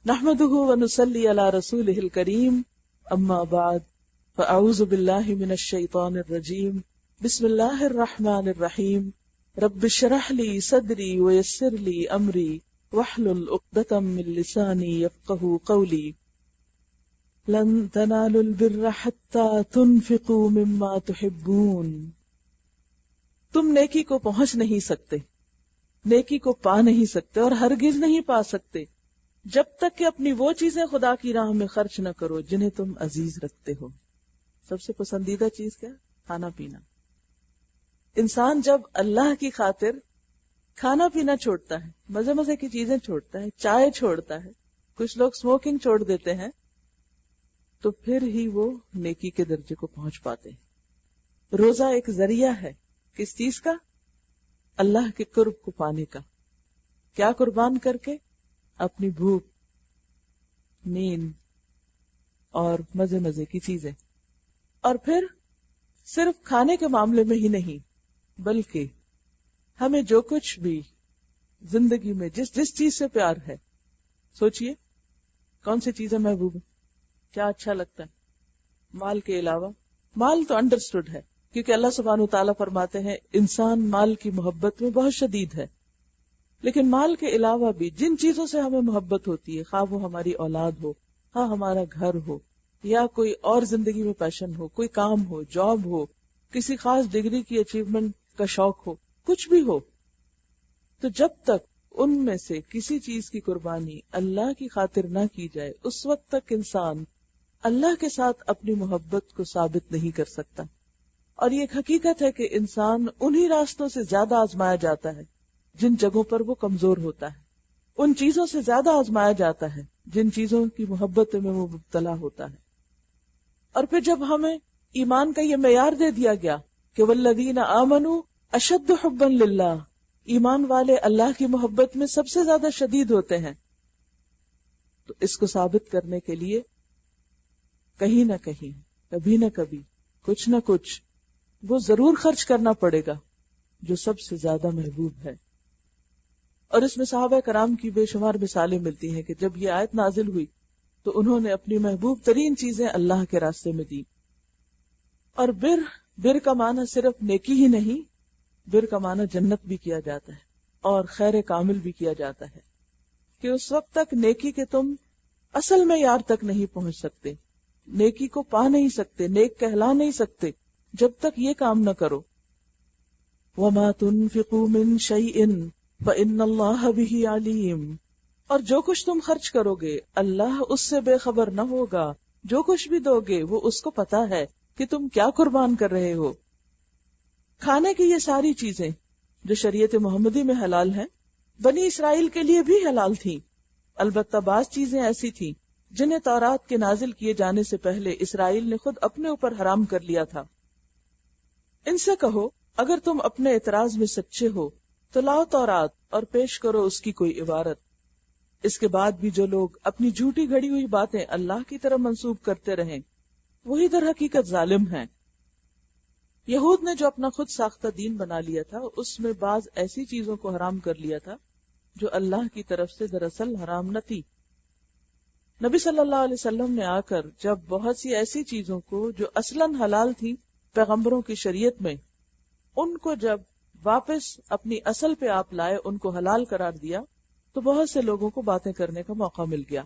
نحمده ونصلي على رسوله الكريم اما بعد فاعوذ بالله من الشيطان الرجيم بسم الله الرحمن الرحيم رب اشرح لي صدري ويسر لي امري واحلل عقدة من لساني يفقهوا قولي لن تنالوا البر حتى تنفقوا مما تحبون. تم نیکی کو پہنچ نہیں سکتے، نیکی کو پا نہیں سکتے اور ہرگز نہیں پا سکتے جب تک کہ اپنی وہ چیزیں خدا کی راہ میں خرچ نہ کرو جنہیں تم عزیز رکھتے ہو. سب سے پسندیدہ چیز کیا؟ کھانا پینا. انسان جب اللہ کی خاطر کھانا پینا چھوڑتا ہے، مزے مزے کی چیزیں چھوڑتا ہے، چائے چھوڑتا ہے، کچھ لوگ اسموکنگ چھوڑ دیتے ہیں، تو پھر ہی وہ نیکی کے درجے کو پہنچ پاتے ہیں. روزہ ایک ذریعہ ہے کس چیز کا؟ اللہ کے قرب کو پانے کا. کیا قربان کر کے؟ اپنی بھوک، نیند اور مزے مزے کی چیزیں. اور پھر صرف کھانے کے معاملے میں ہی نہیں، بلکہ ہمیں جو کچھ بھی زندگی میں جس چیز سے پیار ہے، سوچئے کون سی چیزیں محبوب ہیں، کیا اچھا لگتا ہے مال کے علاوہ؟ مال تو انڈرسٹوڈ ہے، کیونکہ اللہ سبحانہ وتعالیٰ فرماتے ہیں انسان مال کی محبت میں بہت شدید ہے. لیکن مال کے علاوہ بھی جن چیزوں سے ہمیں محبت ہوتی ہے، خواہ وہ ہماری اولاد ہو، خواہ ہمارا گھر ہو، یا کوئی اور زندگی میں پیشن ہو، کوئی کام ہو، جاب ہو، کسی خاص ڈگری کی اچیومنٹ کا شوق ہو، کچھ بھی ہو، تو جب تک ان میں سے کسی چیز کی قربانی اللہ کی خاطر نہ کی جائے، اس وقت تک انسان اللہ کے ساتھ اپنی محبت کو ثابت نہیں کر سکتا. اور یہ ایک حقیقت ہے کہ انسان انہی راستوں سے زیادہ آزمایا جاتا ہے جن جگہوں پر وہ کمزور ہوتا ہے، ان چیزوں سے زیادہ آزمایا جاتا ہے جن چیزوں کی محبت میں وہ مبتلا ہوتا ہے. اور پھر جب ہمیں ایمان کا یہ معیار دے دیا گیا کہ والذین آمنوا اشد حبا للہ، ایمان والے اللہ کی محبت میں سب سے زیادہ شدید ہوتے ہیں، تو اس کو ثابت کرنے کے لیے کہیں نہ کہیں، کبھی نہ کبھی، کچھ نہ کچھ وہ ضرور خرچ کرنا پڑے گا جو سب سے زیادہ محبوب ہے. اور اس میں صحابہ کرام کی بے شمار مثالیں ملتی ہیں کہ جب یہ آیت نازل ہوئی تو انہوں نے اپنی محبوب ترین چیزیں اللہ کے راستے میں دی. اور بر کا معنی صرف نیکی ہی نہیں، بر کا معنی جنت بھی کیا جاتا ہے اور خیر کامل بھی کیا جاتا ہے، کہ اس وقت تک نیکی کے تم اصل میں یار تک نہیں پہنچ سکتے، نیکی کو پا نہیں سکتے، نیک کہلا نہیں سکتے جب تک یہ کام نہ کرو. وَمَا تُنْفِقُوا مِنْ شَيْءٍ فَإِنَّ اللَّهَ بِهِ عَلِيمٌ، اور جو کچھ تم خرچ کرو گے اللہ اس سے بے خبر نہ ہوگا، جو کچھ بھی دو گے وہ اس کو پتا ہے کہ تم کیا قربان کر رہے ہو. کھانے کی یہ ساری چیزیں جو شریعت محمدی میں حلال ہیں، بنی اسرائیل کے لیے بھی حلال تھیں. البتہ بعض چیزیں ایسی تھیں جنہیں تورات کے نازل کیے جانے سے پہلے اسرائیل نے خود اپنے اوپر حرام کر لیا تھا. ان سے کہو اگر تم اپنے اعتراض میں سچے ہو تو لاؤ تورات اور پیش کرو اس کی کوئی عبارت. اس کے بعد بھی جو لوگ اپنی جھوٹی گھڑی ہوئی باتیں اللہ کی طرف منسوب کرتے رہیں وہی در حقیقت ظالم ہیں. یہود نے جو اپنا خود ساختہ دین بنا لیا تھا اس میں بعض ایسی چیزوں کو حرام کر لیا تھا جو اللہ کی طرف سے دراصل حرام نہ تھی. نبی صلی اللہ علیہ وسلم نے آ کر جب بہت سی ایسی چیزوں کو جو اصلاً حلال تھی پیغمبروں کی شریعت میں، ان کو جب واپس اپنی اصل پہ آپ لائے، ان کو حلال قرار دیا، تو بہت سے لوگوں کو باتیں کرنے کا موقع مل گیا.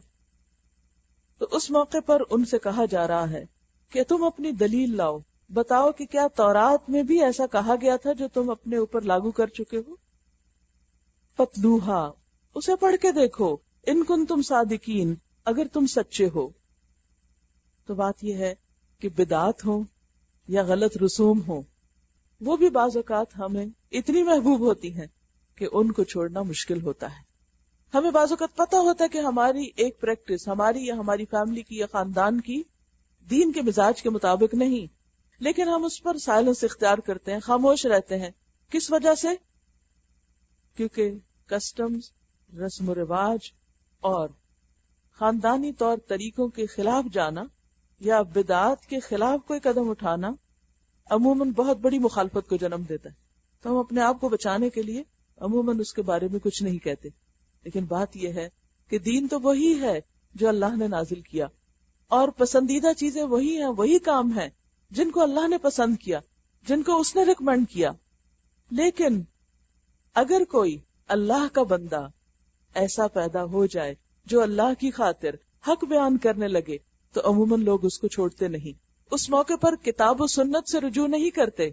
تو اس موقع پر ان سے کہا جا رہا ہے کہ تم اپنی دلیل لاؤ، بتاؤ کہ کیا تورات میں بھی ایسا کہا گیا تھا جو تم اپنے اوپر لاگو کر چکے ہو. فتلوہا، اسے پڑھ کے دیکھو، ان کنتم صادقین، اگر تم سچے ہو. تو بات یہ ہے کہ بدعات ہوں یا غلط رسوم ہوں، وہ بھی بعض اوقات ہمیں اتنی محبوب ہوتی ہیں کہ ان کو چھوڑنا مشکل ہوتا ہے. ہمیں بعض اوقات پتہ ہوتا ہے کہ ہماری ایک پریکٹس ہماری یا ہماری فیملی کی یا خاندان کی دین کے مزاج کے مطابق نہیں، لیکن ہم اس پر سائلنس اختیار کرتے ہیں، خاموش رہتے ہیں. کس وجہ سے؟ کیونکہ کسٹمز، رسم و رواج اور خاندانی طور طریقوں کے خلاف جانا یا بدعات کے خلاف کوئی قدم اٹھانا عموماً بہت بڑی مخالفت کو جنم دیتا ہے. تو ہم اپنے آپ کو بچانے کے لیے عموماً اس کے بارے میں کچھ نہیں کہتے. لیکن بات یہ ہے کہ دین تو وہی ہے جو اللہ نے نازل کیا، اور پسندیدہ چیزیں وہی ہیں، وہی کام ہیں جن کو اللہ نے پسند کیا، جن کو اس نے ریکمینڈ کیا. لیکن اگر کوئی اللہ کا بندہ ایسا پیدا ہو جائے جو اللہ کی خاطر حق بیان کرنے لگے تو عموماً لوگ اس کو چھوڑتے نہیں. اس موقع پر کتاب و سنت سے رجوع نہیں کرتے.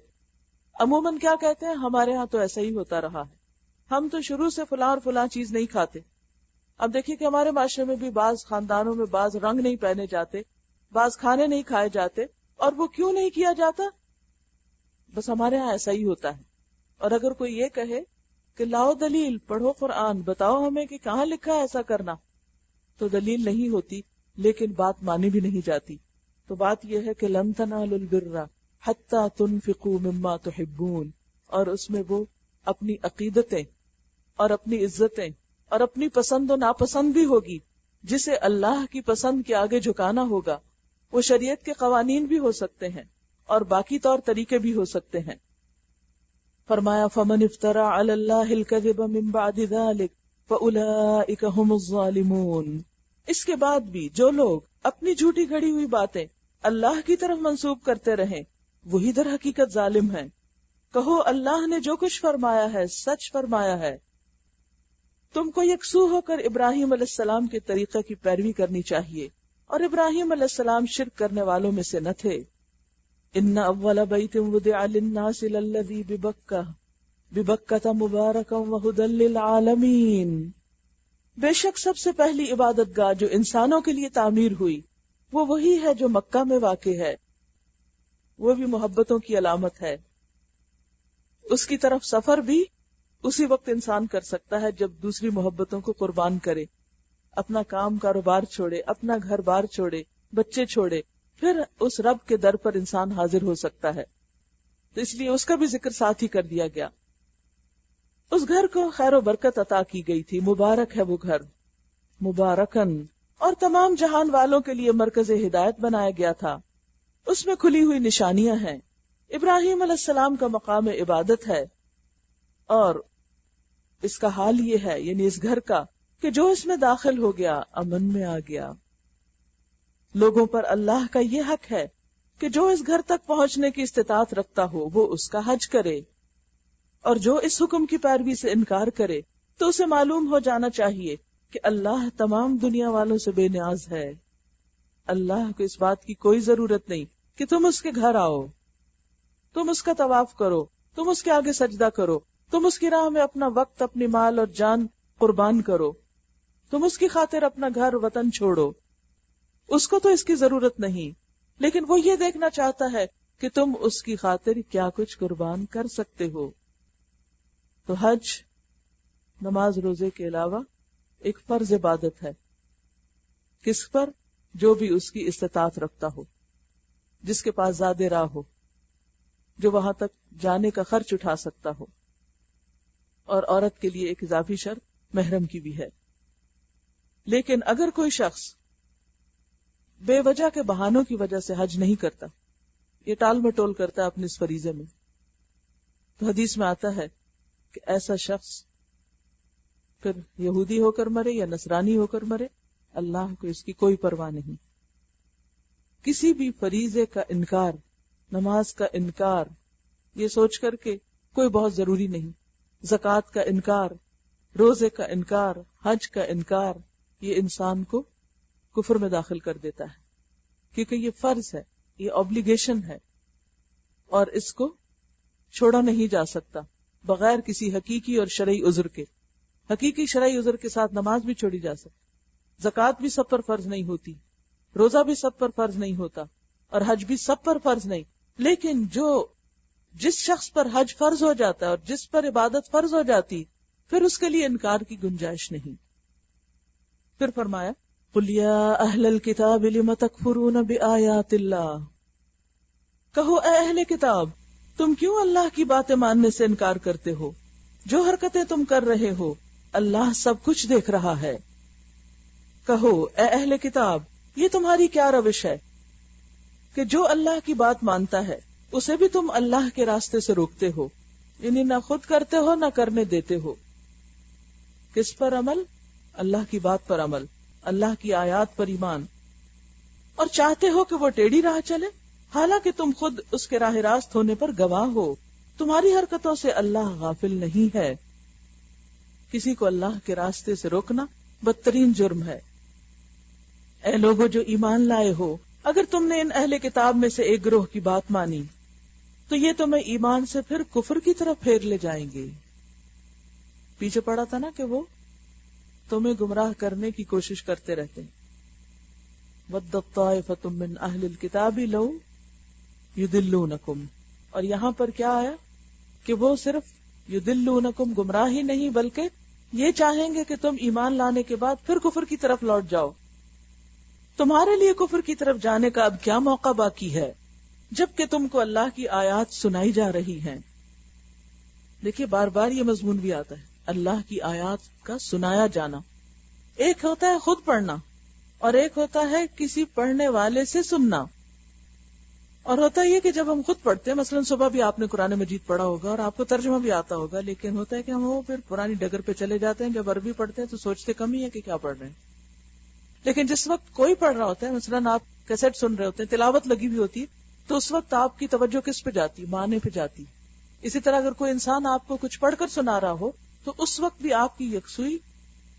عموماً کیا کہتے ہیں، ہمارے ہاں تو ایسا ہی ہوتا رہا ہے، ہم تو شروع سے فلاں اور فلاں چیز نہیں کھاتے. اب دیکھیے کہ ہمارے معاشرے میں بھی بعض خاندانوں میں بعض رنگ نہیں پہنے جاتے، بعض کھانے نہیں کھائے جاتے، اور وہ کیوں نہیں کیا جاتا؟ بس ہمارے ہاں ایسا ہی ہوتا ہے. اور اگر کوئی یہ کہے کہ لاؤ دلیل، پڑھو قرآن، بتاؤ ہمیں کہ کہاں لکھا ہے ایسا کرنا، تو دلیل نہیں ہوتی، لیکن بات مانی بھی نہیں جاتی. تو بات یہ ہے کہ لن تنالوا البر حتی تنفقوا مما تحبون، اور اس میں وہ اپنی عقیدتیں اور اپنی عزتیں اور اپنی پسند و ناپسند بھی ہوگی، جسے اللہ کی پسند کے آگے جھکانا ہوگا. وہ شریعت کے قوانین بھی ہو سکتے ہیں اور باقی طور طریقے بھی ہو سکتے ہیں. فرمایا فمن افترى على الله الكذب من بعد ذلك فاولئك هم الظالمون. اس کے بعد بھی جو لوگ اپنی جھوٹی گھڑی ہوئی باتیں اللہ کی طرف منسوب کرتے رہیں وہی در حقیقت ظالم ہیں. کہو اللہ نے جو کچھ فرمایا ہے سچ فرمایا ہے. تم کو یکسو ہو کر ابراہیم علیہ السلام کے طریقے کی پیروی کرنی چاہیے، اور ابراہیم علیہ السلام شرک کرنے والوں میں سے نہ تھے. ان اول بیت وضع للناس للذی ببکۃ مبارکا وہدی للعالمین. بے شک سب سے پہلی عبادت گاہ جو انسانوں کے لیے تعمیر ہوئی وہ وہی ہے جو مکہ میں واقع ہے، وہ بھی محبتوں کی علامت ہے. اس کی طرف سفر بھی اسی وقت انسان کر سکتا ہے جب دوسری محبتوں کو قربان کرے، اپنا کام کاروبار چھوڑے، اپنا گھر بار چھوڑے، بچے چھوڑے، پھر اس رب کے در پر انسان حاضر ہو سکتا ہے. تو اس لیے اس کا بھی ذکر ساتھ ہی کر دیا گیا. اس گھر کو خیر و برکت عطا کی گئی تھی، مبارک ہے وہ گھر، مبارکن، اور تمام جہان والوں کے لیے مرکز ہدایت بنایا گیا تھا. اس میں کھلی ہوئی نشانیاں ہیں. ابراہیم علیہ السلام کا مقام عبادت ہے، اور اس کا حال یہ ہے، یعنی اس گھر کا، کہ جو اس میں داخل ہو گیا امن میں آ گیا. لوگوں پر اللہ کا یہ حق ہے کہ جو اس گھر تک پہنچنے کی استطاعت رکھتا ہو وہ اس کا حج کرے، اور جو اس حکم کی پیروی سے انکار کرے تو اسے معلوم ہو جانا چاہیے کہ اللہ تمام دنیا والوں سے بے نیاز ہے. اللہ کو اس بات کی کوئی ضرورت نہیں کہ تم اس کے گھر آؤ، تم اس کا طواف کرو، تم اس کے آگے سجدہ کرو، تم اس کی راہ میں اپنا وقت، اپنی مال اور جان قربان کرو، تم اس کی خاطر اپنا گھر وطن چھوڑو. اس کو تو اس کی ضرورت نہیں، لیکن وہ یہ دیکھنا چاہتا ہے کہ تم اس کی خاطر کیا کچھ قربان کر سکتے ہو. تو حج نماز روزے کے علاوہ ایک فرض عبادت ہے. کس پر؟ جو بھی اس کی استطاعت رکھتا ہو، جس کے پاس زیادہ راہ ہو، جو وہاں تک جانے کا خرچ اٹھا سکتا ہو. اور عورت کے لیے ایک اضافی شرط محرم کی بھی ہے. لیکن اگر کوئی شخص بے وجہ کے بہانوں کی وجہ سے حج نہیں کرتا، یہ ٹال مٹول کرتا ہے اپنے اس فریضے میں، تو حدیث میں آتا ہے کہ ایسا شخص پھر یہودی ہو کر مرے یا نصرانی ہو کر مرے، اللہ کو اس کی کوئی پرواہ نہیں. کسی بھی فریضے کا انکار، نماز کا انکار یہ سوچ کر کہ کوئی بہت ضروری نہیں، زکوٰۃ کا انکار، روزے کا انکار، حج کا انکار، یہ انسان کو کفر میں داخل کر دیتا ہے، کیونکہ یہ فرض ہے، یہ obligation ہے، اور اس کو چھوڑا نہیں جا سکتا بغیر کسی حقیقی اور شرعی عذر کے. حقیقی شرعی عذر کے ساتھ نماز بھی چھوڑی جا سکتی، زکوٰۃ بھی سب پر فرض نہیں ہوتی، روزہ بھی سب پر فرض نہیں ہوتا، اور حج بھی سب پر فرض نہیں. لیکن جس شخص پر حج فرض ہو جاتا ہے اور جس پر عبادت فرض ہو جاتی، پھر اس کے لیے انکار کی گنجائش نہیں. پھر فرمایا قُلْ يَا أَهْلَ الْكِتَابِ لِمَ تَكْفُرُونَ بِآيَاتِ اللَّهِ، کہو اے اہل کتاب، تم کیوں اللہ کی باتیں ماننے سے انکار کرتے ہو؟ جو حرکتیں تم کر رہے ہو اللہ سب کچھ دیکھ رہا ہے. کہو اے اہل کتاب، یہ تمہاری کیا روش ہے کہ جو اللہ کی بات مانتا ہے اسے بھی تم اللہ کے راستے سے روکتے ہو، یعنی نہ خود کرتے ہو نہ کرنے دیتے ہو. کس پر عمل؟ اللہ کی بات پر عمل، اللہ کی آیات پر ایمان، اور چاہتے ہو کہ وہ ٹیڑھی راہ چلے، حالانکہ تم خود اس کے راہ راست ہونے پر گواہ ہو۔ تمہاری حرکتوں سے اللہ غافل نہیں ہے۔ کسی کو اللہ کے راستے سے روکنا بدترین جرم ہے۔ اے لوگو جو ایمان لائے ہو، اگر تم نے ان اہل کتاب میں سے ایک گروہ کی بات مانی تو یہ تمہیں ایمان سے پھر کفر کی طرف پھیر لے جائیں گے۔ پیچھے پڑا تھا نا کہ وہ تمہیں گمراہ کرنے کی کوشش کرتے رہتے ہیں۔ وَدَّتْ طَائِفَةٌ مِّنْ أَهْلِ الْكِتَابِ لَوْ يُضِلُّونَكُمْ، اور یہاں پر کیا آیا کہ وہ صرف يُضِلُّونَكُمْ گمراہ ہی نہیں بلکہ یہ چاہیں گے کہ تم ایمان لانے کے بعد پھر کفر کی طرف لوٹ جاؤ۔ تمہارے لیے کفر کی طرف جانے کا اب کیا موقع باقی ہے جبکہ تم کو اللہ کی آیات سنائی جا رہی ہیں۔ دیکھیے بار بار یہ مضمون بھی آتا ہے، اللہ کی آیات کا سنایا جانا۔ ایک ہوتا ہے خود پڑھنا اور ایک ہوتا ہے کسی پڑھنے والے سے سننا۔ اور ہوتا یہ کہ جب ہم خود پڑھتے ہیں، مثلا صبح بھی آپ نے قرآن مجید پڑھا ہوگا اور آپ کو ترجمہ بھی آتا ہوگا، لیکن ہوتا ہے کہ ہم وہ پھر پرانی ڈگر پہ چلے جاتے ہیں۔ جب عربی پڑھتے ہیں تو سوچتے کم ہی ہے کہ کیا پڑھ رہے ہیں، لیکن جس وقت کوئی پڑھ رہا ہوتا ہے، مثلا آپ کیسٹ سن رہے ہوتے ہیں، تلاوت لگی ہوئی ہوتی ہے، تو اس وقت آپ کی توجہ کس پہ جاتی؟ معنی پہ جاتی۔ اسی طرح اگر کوئی انسان آپ کو کچھ پڑھ کر سنا رہا ہو تو اس وقت بھی آپ کی یکسوئی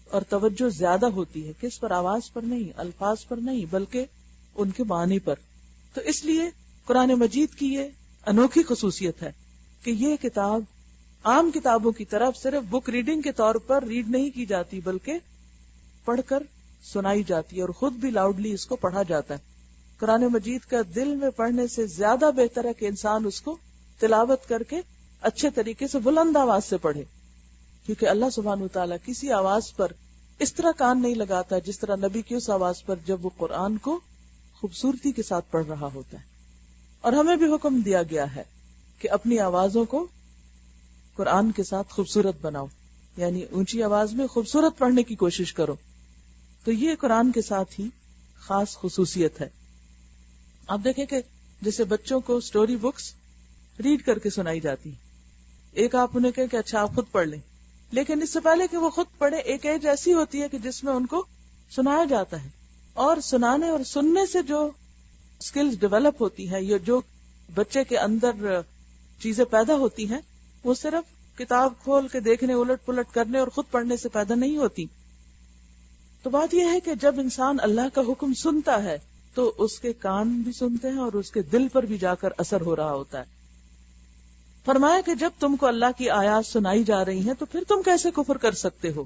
اور توجہ زیادہ ہوتی ہے، کس پر؟ آواز پر نہیں، الفاظ پر نہیں، بلکہ ان کے معنی پر۔ تو اس لیے قرآن مجید کی یہ انوکھی خصوصیت ہے کہ یہ کتاب عام کتابوں کی طرف صرف بک ریڈنگ کے طور پر ریڈ نہیں کی جاتی بلکہ پڑھ کر سنائی جاتی ہے، اور خود بھی لاؤڈلی اس کو پڑھا جاتا ہے۔ قرآن مجید کا دل میں پڑھنے سے زیادہ بہتر ہے کہ انسان اس کو تلاوت کر کے اچھے طریقے سے بلند آواز سے پڑھے، کیونکہ اللہ سبحانہ وتعالیٰ کسی آواز پر اس طرح کان نہیں لگاتا جس طرح نبی کی اس آواز پر جب وہ قرآن کو خوبصورتی کے ساتھ پڑھ رہا ہوتا ہے۔ اور ہمیں بھی حکم دیا گیا ہے کہ اپنی آوازوں کو قرآن کے ساتھ خوبصورت بناؤ، یعنی اونچی آواز میں خوبصورت پڑھنے کی کوشش کرو۔ تو یہ قرآن کے ساتھ ہی خاص خصوصیت ہے۔ آپ دیکھیں کہ جیسے بچوں کو سٹوری بکس ریڈ کر کے سنائی جاتی، ایک آپ انہیں کہیں کہ اچھا آپ خود پڑھ لیں، لیکن اس سے پہلے کہ وہ خود پڑھے ایک ایج ایسی ہوتی ہے کہ جس میں ان کو سنایا جاتا ہے، اور سنانے اور سننے سے جو سکلز ڈیولپ ہوتی ہیں، یہ جو بچے کے اندر چیزیں پیدا ہوتی ہیں، وہ صرف کتاب کھول کے دیکھنے، الٹ پلٹ کرنے اور خود پڑھنے سے پیدا نہیں ہوتی۔ تو بات یہ ہے کہ جب انسان اللہ کا حکم سنتا ہے تو اس کے کان بھی سنتے ہیں اور اس کے دل پر بھی جا کر اثر ہو رہا ہوتا ہے۔ فرمایا کہ جب تم کو اللہ کی آیات سنائی جا رہی ہیں تو پھر تم کیسے کفر کر سکتے ہو،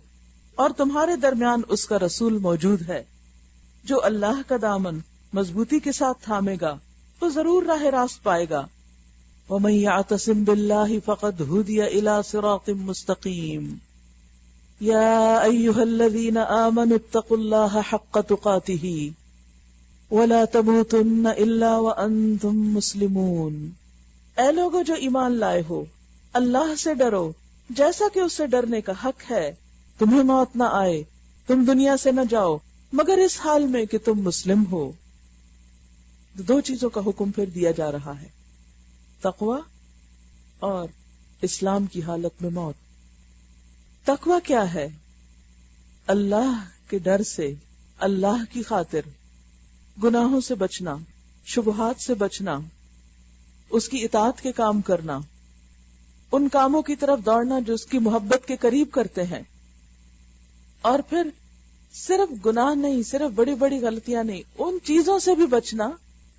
اور تمہارے درمیان اس کا رسول موجود ہے۔ جو اللہ کا دامن مضبوطی کے ساتھ تھامے گا تو ضرور راہ راست پائے گا۔ وَمَن يَعْتَصِم بِاللَّهِ فَقَدْ هُدِيَ إِلَى صِرَاطٍ مُسْتَقِيمٍ يَا أَيُّهَا الَّذِينَ آمَنُوا اتَّقُوا اللَّهَ حَقَّ تُقَاتِهِ وَلَا تَمُوتُنَّ إِلَّا وَأَنتُم مُسْلِمُونَ۔ اے لوگو جو ایمان لائے ہو، اللہ سے ڈرو جیسا کہ اس سے ڈرنے کا حق ہے۔ تمہیں موت نہ آئے، تم دنیا سے نہ جاؤ مگر اس حال میں کہ تم مسلم ہو۔ دو چیزوں کا حکم پھر دیا جا رہا ہے، تقوی اور اسلام کی حالت میں موت۔ تقوی کیا ہے؟ اللہ کے ڈر سے، اللہ کی خاطر گناہوں سے بچنا، شبہات سے بچنا، اس کی اطاعت کے کام کرنا، ان کاموں کی طرف دوڑنا جو اس کی محبت کے قریب کرتے ہیں، اور پھر صرف گناہ نہیں، صرف بڑی بڑی غلطیاں نہیں، ان چیزوں سے بھی بچنا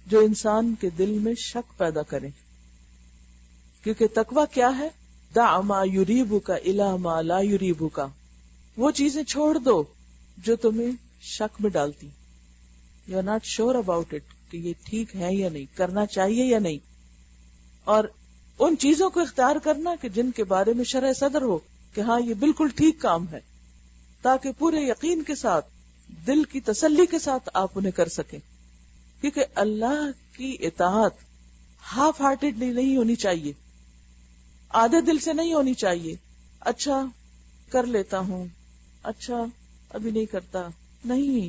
جو انسان کے دل میں شک پیدا کریں۔ کیونکہ تقوی کیا ہے؟ دع ما یریبک الی ما لا یریبک، وہ چیزیں چھوڑ دو جو تمہیں شک میں ڈالتی، you are not sure about it کہ یہ ٹھیک ہے یا نہیں، کرنا چاہیے یا نہیں، اور ان چیزوں کو اختیار کرنا کہ جن کے بارے میں شرح صدر ہو کہ ہاں یہ بالکل ٹھیک کام ہے، تاکہ پورے یقین کے ساتھ، دل کی تسلی کے ساتھ آپ انہیں کر سکیں۔ کیونکہ اللہ کی اطاعت ہاف ہارٹیڈلی نہیں ہونی چاہیے، آدھے دل سے نہیں ہونی چاہیے۔ اچھا کر لیتا ہوں، اچھا ابھی نہیں کرتا، نہیں،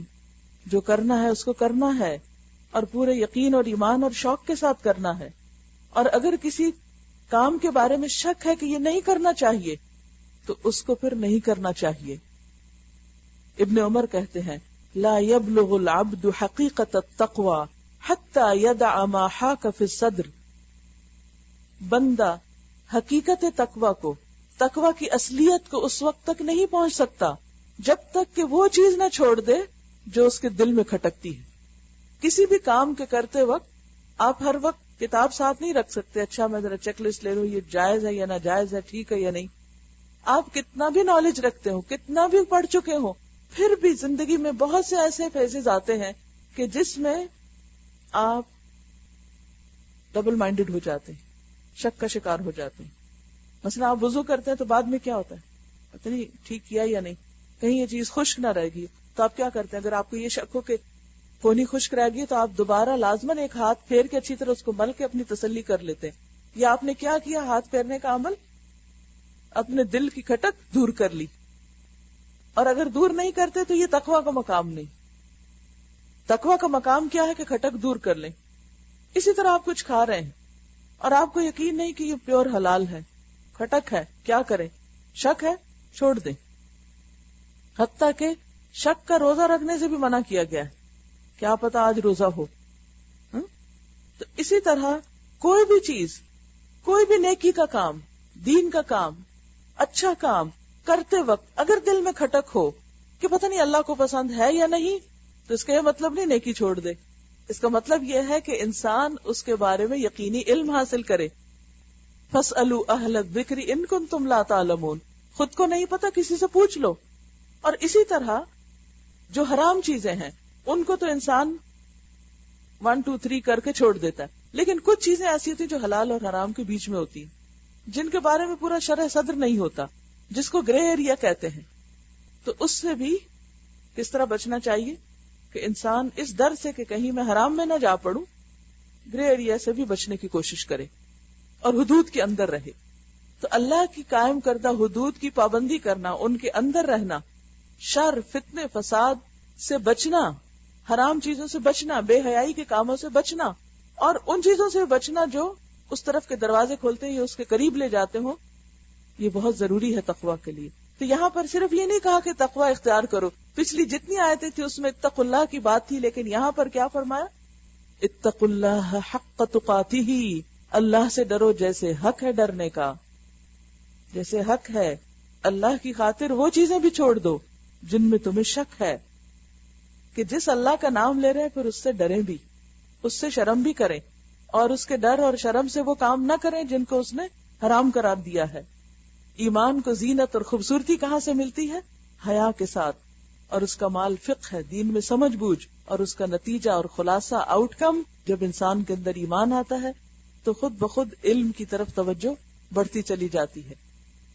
جو کرنا ہے اس کو کرنا ہے، اور پورے یقین اور ایمان اور شوق کے ساتھ کرنا ہے۔ اور اگر کسی کام کے بارے میں شک ہے کہ یہ نہیں کرنا چاہیے تو اس کو پھر نہیں کرنا چاہیے۔ ابن عمر کہتے ہیں لا يبلغ العبد حقیقت التقوی حتی یدع ما حاک فی الصدر. بندہ حقیقت تقوی کو، تقوی کی اصلیت کو اس وقت تک نہیں پہنچ سکتا جب تک کہ وہ چیز نہ چھوڑ دے جو اس کے دل میں کھٹکتی ہے. کسی بھی کام کے کرتے وقت آپ ہر وقت کتاب ساتھ نہیں رکھ سکتے، اچھا میں ذرا چیک لسٹ لے لوں یہ جائز ہے یا ناجائز ہے، ٹھیک ہے یا نہیں. آپ کتنا بھی نالج رکھتے ہو، کتنا بھی پڑھ چکے ہو، پھر بھی زندگی میں بہت سے ایسے فیزز آتے ہیں کہ جس میں آپ ڈبل مائنڈڈ ہو جاتے ہیں، شک کا شکار ہو جاتے ہیں. مثلا آپ وضو کرتے ہیں تو بعد میں کیا ہوتا ہے پتہ نہیں ٹھیک کیا یا نہیں، کہیں یہ چیز خشک نہ رہے گی تو آپ کیا کرتے ہیں؟ اگر آپ کو یہ شک ہو کہ کونی خشک رہ گئی تو آپ دوبارہ لازماً ایک ہاتھ پھیر کے اچھی طرح اس کو مل کے اپنی تسلی کر لیتے ہیں. یا آپ نے کیا کیا؟ ہاتھ پھیرنے کا عمل اپنے دل کی کھٹک دور کر لی. اور اگر دور نہیں کرتے تو یہ تقویٰ کا مقام نہیں. تقویٰ کا مقام کیا ہے کہ کھٹک دور کر لیں. اسی طرح آپ کچھ کھا رہے ہیں اور آپ کو یقین نہیں کہ یہ پیور حلال ہے، کھٹک ہے، کیا کریں؟ شک ہے، چھوڑ دیں. حتیٰ کہ شک کا روزہ رکھنے سے بھی منع کیا گیا ہے، کیا پتا آج روزہ ہو. تو اسی طرح کوئی بھی چیز، کوئی بھی نیکی کا کام، دین کا کام، اچھا کام کرتے وقت اگر دل میں کھٹک ہو کہ پتہ نہیں اللہ کو پسند ہے یا نہیں، تو اس کا یہ مطلب نہیں نیکی چھوڑ دے. اس کا مطلب یہ ہے کہ انسان اس کے بارے میں یقینی علم حاصل کرے. فَاسْأَلُوا أَهْلَ الذِّكْرِ إِن كُنتُمْ لَا تَعْلَمُونَ. خود کو نہیں پتا کسی سے پوچھ لو. اور اسی طرح جو حرام چیزیں ہیں ان کو تو انسان 1 2 3 کر کے چھوڑ دیتا ہے، لیکن کچھ چیزیں ایسی ہوتی جو حلال اور حرام کے بیچ میں ہوتی ہیں، جن کے بارے میں پورا شرح صدر نہیں ہوتا، جس کو گرے ایریا کہتے ہیں. تو اس سے بھی کس طرح بچنا چاہیے کہ انسان اس ڈر سے کہ کہیں میں حرام میں نہ جا پڑوں، گرے ایریا سے بھی بچنے کی کوشش کرے اور حدود کے اندر رہے. تو اللہ کی قائم کردہ حدود کی پابندی کرنا، ان کے اندر رہنا، شر، فتنے، فساد سے بچنا، حرام چیزوں سے بچنا، بے حیائی کے کاموں سے بچنا، اور ان چیزوں سے بچنا جو اس طرف کے دروازے کھولتے ہیں یا اس کے قریب لے جاتے ہوں، یہ بہت ضروری ہے تقویٰ کے لیے. تو یہاں پر صرف یہ نہیں کہا کہ تقویٰ اختیار کرو، پچھلی جتنی آیتیں تھی اس میں اتقوا اللہ کی بات تھی، لیکن یہاں پر کیا فرمایا؟ اتقوا اللہ حق تقاتہ، اللہ سے ڈرو جیسے حق ہے ڈرنے کا، جیسے حق ہے. اللہ کی خاطر وہ چیزیں بھی چھوڑ دو جن میں تمہیں شک ہے، کہ جس اللہ کا نام لے رہے ہیں پھر اس سے ڈریں بھی، اس سے شرم بھی کریں، اور اس کے ڈر اور شرم سے وہ کام نہ کریں جن کو اس نے حرام قرار دیا ہے. ایمان کو زینت اور خوبصورتی کہاں سے ملتی ہے؟ حیا کے ساتھ. اور اس کا مال فقہ ہے، دین میں سمجھ بوجھ، اور اس کا نتیجہ اور خلاصہ، آؤٹ کم، جب انسان کے اندر ایمان آتا ہے تو خود بخود علم کی طرف توجہ بڑھتی چلی جاتی ہے.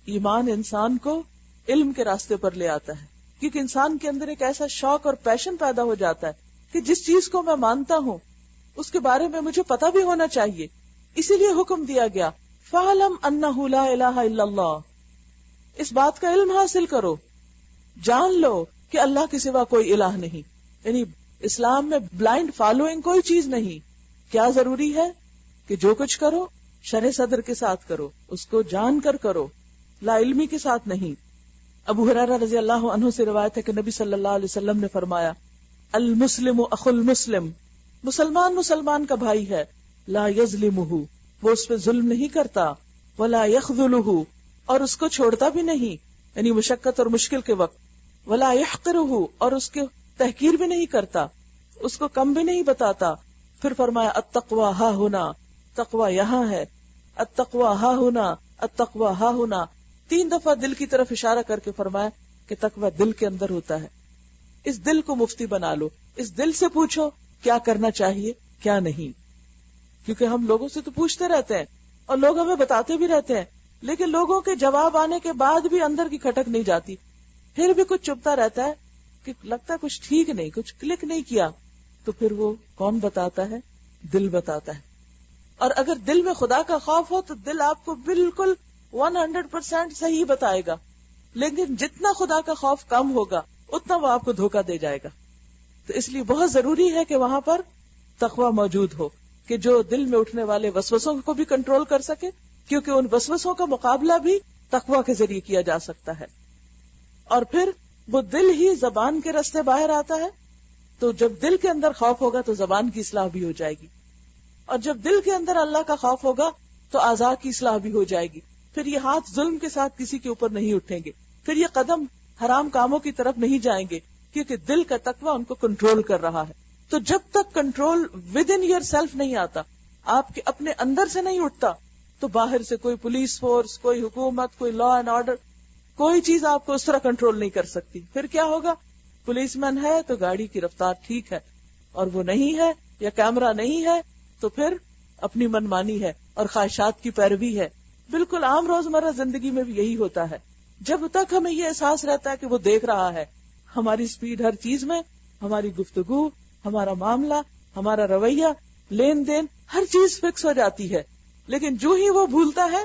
ایمان انسان کو علم کے راستے پر لے آتا ہے، کیونکہ انسان کے اندر ایک ایسا شوق اور پیشن پیدا ہو جاتا ہے کہ جس چیز کو میں مانتا ہوں اس کے بارے میں مجھے پتا بھی ہونا چاہیے. اسی لیے حکم دیا گیا فَعْلَمْ أَنَّهُ لَا إِلَهَ إِلَّا اللَّهُ، اس بات کا علم حاصل کرو، جان لو کہ اللہ کے سوا کوئی الہ نہیں. یعنی اسلام میں بلائنڈ فالوئنگ کوئی چیز نہیں. کیا ضروری ہے کہ جو کچھ کرو شرح صدر کے ساتھ کرو، اس کو جان کر کرو، لا علمی کے ساتھ نہیں. ابو ہریرہ رضی اللہ عنہ سے روایت ہے کہ نبی صلی اللہ علیہ وسلم نے فرمایا المسلم اخو المسلم، مسلمان مسلمان کا بھائی ہے، لا یظلمہ، وہ اس پہ ظلم نہیں کرتا، ولا یخذلہ، اور اس کو چھوڑتا بھی نہیں، یعنی مشقت اور مشکل کے وقت، ولا یحقرہ، اور اس کے تحقیر بھی نہیں کرتا، اس کو کم بھی نہیں بتاتا. پھر فرمایا التقوی ہا ہنا، تقوی یہاں ہے، التقوی ہا ہنا، التقوی ہا ہنا. 3 دفعہ دل کی طرف اشارہ کر کے فرمایا کہ تقوی دل کے اندر ہوتا ہے. اس دل کو مفتی بنا لو، اس دل سے پوچھو کیا کرنا چاہیے کیا نہیں. کیونکہ ہم لوگوں سے تو پوچھتے رہتے ہیں اور لوگ ہمیں بتاتے بھی رہتے ہیں، لیکن لوگوں کے جواب آنے کے بعد بھی اندر کی کھٹک نہیں جاتی، پھر بھی کچھ چبھتا رہتا ہے کہ لگتا ہے کچھ ٹھیک نہیں، کچھ کلک نہیں کیا. تو پھر وہ کون بتاتا ہے؟ دل بتاتا ہے. اور اگر دل میں خدا کا خوف ہو تو دل آپ کو بالکل 100% صحیح بتائے گا، لیکن جتنا خدا کا خوف کم ہوگا اتنا وہ آپ کو دھوکہ دے جائے گا. تو اس لیے بہت ضروری ہے کہ وہاں پر تقوی موجود ہو، کہ جو دل میں اٹھنے والے وسوسوں کو بھی کنٹرول کر سکے، کیونکہ ان وسوسوں کا مقابلہ بھی تقوی کے ذریعے کیا جا سکتا ہے. اور پھر وہ دل ہی زبان کے راستے باہر آتا ہے. تو جب دل کے اندر خوف ہوگا تو زبان کی اصلاح بھی ہو جائے گی, اور جب دل کے اندر اللہ کا خوف ہوگا تو اعضاء کی اصلاح بھی ہو جائے گی. پھر یہ ہاتھ ظلم کے ساتھ کسی کے اوپر نہیں اٹھیں گے, پھر یہ قدم حرام کاموں کی طرف نہیں جائیں گے, کیونکہ دل کا تقوی ان کو کنٹرول کر رہا ہے. تو جب تک control with in your self نہیں آتا, آپ کے اپنے اندر سے نہیں اٹھتا, تو باہر سے کوئی پولیس فورس, کوئی حکومت, کوئی لا اینڈ آرڈر, کوئی چیز آپ کو اس طرح کنٹرول نہیں کر سکتی. پھر کیا ہوگا؟ پولیس مین ہے تو گاڑی کی رفتار ٹھیک ہے, اور وہ نہیں ہے یا کیمرہ نہیں ہے تو پھر اپنی منمانی ہے اور خواہشات کی پیروی ہے. بالکل عام روزمرہ زندگی میں بھی یہی ہوتا ہے. جب تک ہمیں یہ احساس رہتا ہے کہ وہ دیکھ رہا ہے, ہماری سپیڈ ہر چیز میں, ہماری گفتگو, ہمارا معاملہ, ہمارا رویہ, لین دین, ہر چیز فکس ہو جاتی ہے. لیکن جو ہی وہ بھولتا ہے